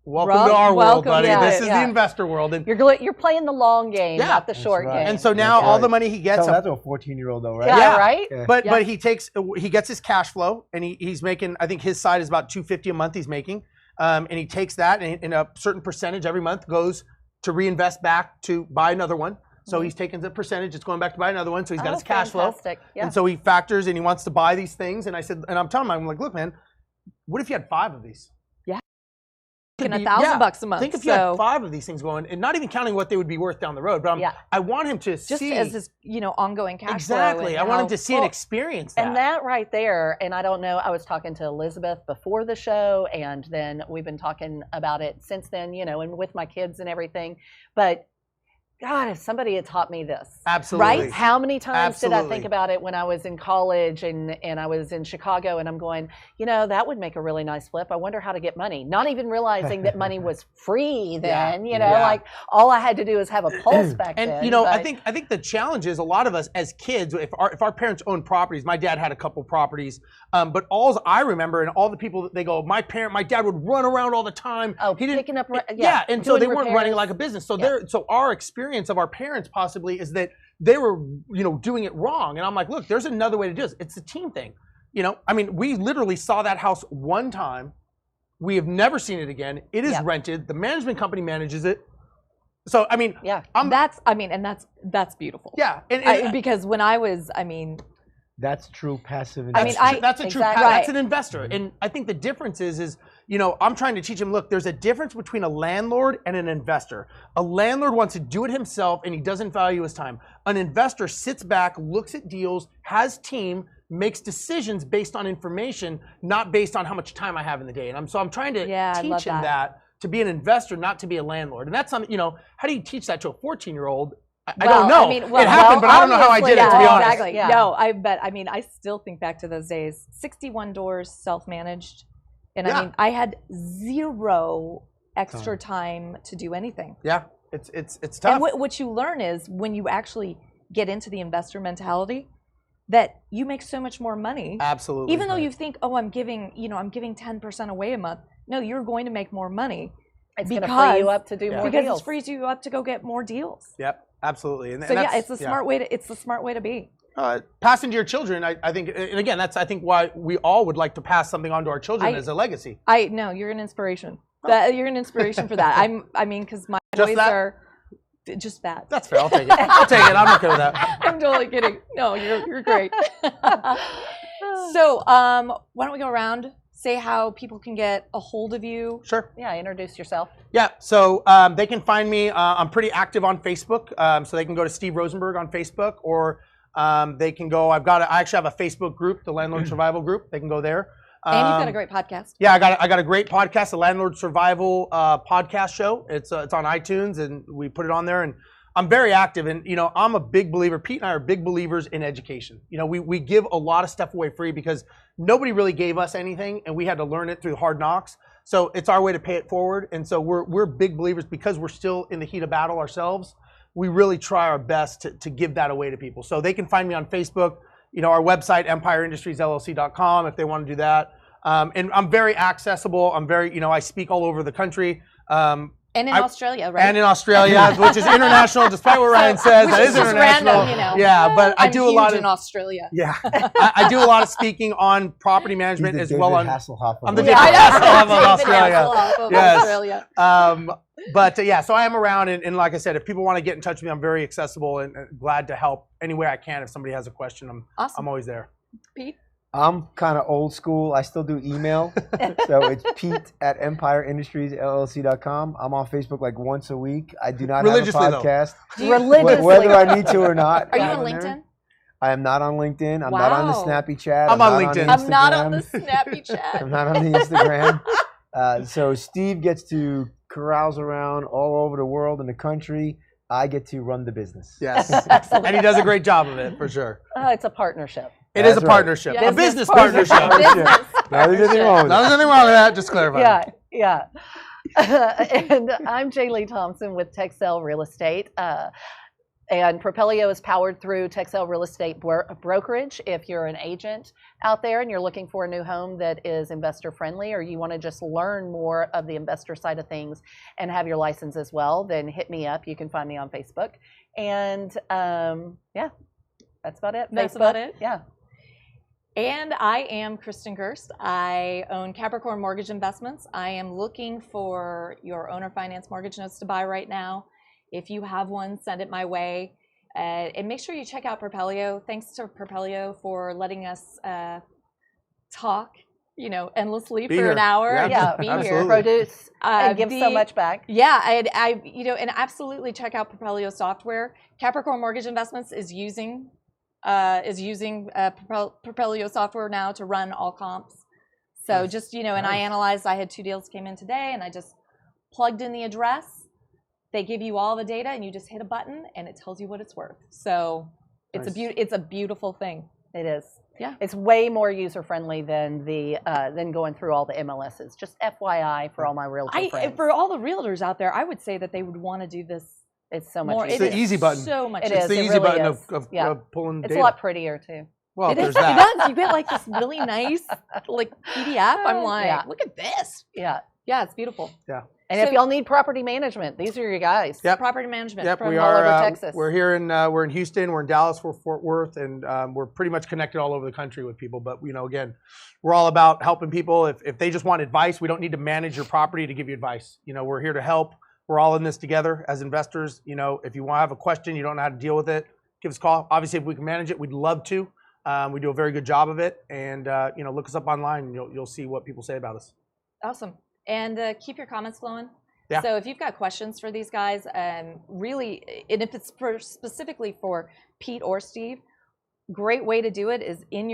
welcome to our world, buddy. Yeah, this is the investor world. And You're playing the long game, not the short right. game. and so now all the money he gets. Tell that to a 14-year-old though, right? yeah, right? Yeah. But he gets his cash flow, and he's making, I think his side is about $250 a month he's making, and he takes that, and a certain percentage every month goes to reinvest back to buy another one. So he's taking the percentage, it's going back to buy another one. So he's got his cash flow, Yeah. and so he factors, and he wants to buy these things. And I said, and I'm telling him, I'm like, look, man, what if you had 5 of these? And $1,000 a month. Think if you had 5 of these things going, and not even counting what they would be worth down the road. But I want him to just see as his, ongoing cash flow. Exactly. I want him to see and experience that. And that right there, and I don't know, I was talking to Elizabeth before the show, and then we've been talking about it since then, and with my kids and everything. But God, if somebody had taught me this. Absolutely. Right? How many times did I Absolutely. think about it when I was in college and I was in Chicago, and I'm going, that would make a really nice flip. I wonder how to get money. Not even realizing that money was free then, like all I had to do was have a pulse back then. And I think the challenge is, a lot of us as kids, if our parents owned properties, my dad had a couple properties, but all I remember, and all the people that they go, my dad would run around all the time. Oh, he didn't, picking up, and so they weren't running repairs. like a business. So so our experience of our parents possibly is that they were, doing it wrong. And I'm like, look, there's another way to do this. It's a team thing. I mean, we literally saw that house one time. We have never seen it again. It is rented. The management company manages it. So, I mean, that's beautiful. Yeah. And because when I was, That's true passive That's investment. that's a true. Exactly. That's an investor, and I think the difference is I'm trying to teach him. Look, there's a difference between a landlord and an investor. A landlord wants to do it himself, and he doesn't value his time. An investor sits back, looks at deals, has team, makes decisions based on information, not based on how much time I have in the day. And I'm trying to teach him that to be an investor, not to be a landlord. And that's something. How do you teach that to a 14-year-old? I don't know. It happened, but I don't know how I did it, to be honest. Exactly. Yeah. No, I still think back to those days. 61 doors, self-managed. And I had 0 extra time to do anything. Yeah, it's tough. And what you learn is, when you actually get into the investor mentality, that you make so much more money. Absolutely. Even though you think, I'm giving 10% away a month. No, you're going to make more money. It's going to free you up to do more deals. Because it frees you up to go get more deals. Yep. Absolutely. And it's the smart way to. It's the smart way to be. Passing to your children, I think, and again, that's I think why we all would like to pass something on to our children as a legacy. No, you're an inspiration. You're an inspiration for that. Because my boys are Just that. That's fair. I'll take it. I'll take it. I'm okay with that. I'm totally kidding. No, you're great. So, why don't we go around, say how people can get a hold of you? Sure. Yeah, introduce yourself. Yeah, so they can find me. I'm pretty active on Facebook, so they can go to Steve Rozenberg on Facebook, or they can go. I actually have a Facebook group, the Landlord Survival Group. They can go there. And you've got a great podcast. Yeah, I got a great podcast, the Landlord Survival podcast show. It's on iTunes, and we put it on there. And I'm very active, and I'm a big believer. Pete and I are big believers in education. We give a lot of stuff away free because nobody really gave us anything, and we had to learn it through hard knocks. So it's our way to pay it forward. And so we're big believers because we're still in the heat of battle ourselves. We really try our best to give that away to people. So they can find me on Facebook. Our website, EmpireIndustriesLLC.com, if they want to do that. And I'm very accessible. I'm very, I speak all over the country. And in Australia, right? And in Australia, which is international, despite what Ryan says. That is international. Random, Yeah, but I do a lot in Australia. Yeah, I do a lot of speaking on property management as well. I'm the David Hasselhoff of Australia. Australia. But yeah, so I am around, and like I said, if people want to get in touch with me, I'm very accessible and glad to help any way I can. If somebody has a question, I'm always there. Pete? I'm kind of old school. I still do email. So it's Pete@EmpireIndustriesLLC.com. I'm on Facebook like once a week. I do not have a podcast. Religiously. Whether I need to or not. Are you on LinkedIn? I am not on LinkedIn. I'm not on the Snappy Chat. I'm on LinkedIn. I'm not on the Snappy Chat. I'm not on the Instagram. So Steve gets to carouse around all over the world and the country. I get to run the business. Yes. And he does a great job of it, for sure. It's a partnership. It is a partnership. Yeah. A business partnership. There's nothing wrong with There's nothing wrong with that. Just clarify. Yeah. And I'm Jer'leigh Thompson with Texel Real Estate. And Propelio is powered through Texel Real Estate Brokerage. If you're an agent out there and you're looking for a new home that is investor friendly, or you want to just learn more of the investor side of things and have your license as well, then hit me up. You can find me on Facebook. And yeah, that's about it. That's Facebook. about it? Yeah. And I am Kristin Gerst. I own Capricorn Mortgage Investments. I am looking for your owner finance mortgage notes to buy right now. If you have one, send it my way. And make sure you check out Propelio. Thanks to Propelio for letting us talk, endlessly for an hour. Yeah, be absolutely. here. Produce and give so much back. Yeah, and absolutely check out Propelio software. Capricorn Mortgage Investments is using Propelio software now to run all comps. So just, and I analyzed, I had 2 deals came in today, and I just plugged in the address. They give you all the data, and you just hit a button, and it tells you what it's worth. So it's a beautiful thing. It is. Yeah. It's way more user friendly than than going through all the MLSs. Just FYI for all my realtor friends. For all the realtors out there, I would say that they would want to do this. It's so much more. easier. It's the easy button. So much. It's the easy really button is. of pulling It's data. a lot prettier too. Well, It is. there's that. It does. You get like this really nice PDF. I'm like, look at this. Yeah. Yeah, it's beautiful. Yeah. And if y'all need property management, these are your guys. Yep. Property management. Yep, from we all are. over Texas. We're here we're in Houston, we're in Dallas, we're Fort Worth, and we're pretty much connected all over the country with people. But again, we're all about helping people. If they just want advice, we don't need to manage your property to give you advice. We're here to help. We're all in this together as investors. If you want to have a question, you don't know how to deal with it, give us a call. Obviously, if we can manage it, we'd love to. We do a very good job of it, and look us up online, and you'll see what people say about us. Awesome. And keep your comments flowing. Yeah. So if you've got questions for these guys, really, and if it's specifically for Pete or Steve, great way to do it is in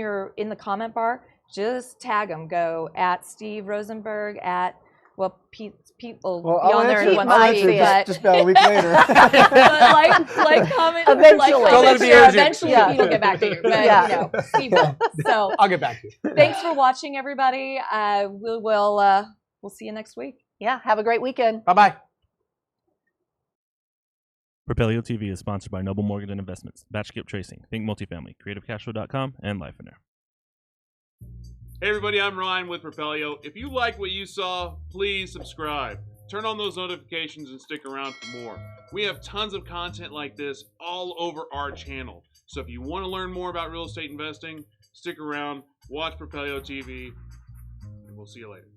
the comment bar. Just tag them. Go at Steve Rozenberg at Pete will be on there in one second, but just about a week later. like, comment, Eventually. Eventually, Pete will get back to you. But Steve will. So I'll get back to you. Thanks for watching, everybody. We'll see you next week. Yeah. Have a great weekend. Bye-bye. Propelio TV is sponsored by Noble Mortgage and Investments, Batch Skip Tracing, Think Multifamily, CreativeCashflow.com, and Life in Air. Hey everybody, I'm Ryan with Propelio. If you like what you saw, please subscribe. Turn on those notifications and stick around for more. We have tons of content like this all over our channel. So if you want to learn more about real estate investing, stick around, watch Propelio TV, and we'll see you later.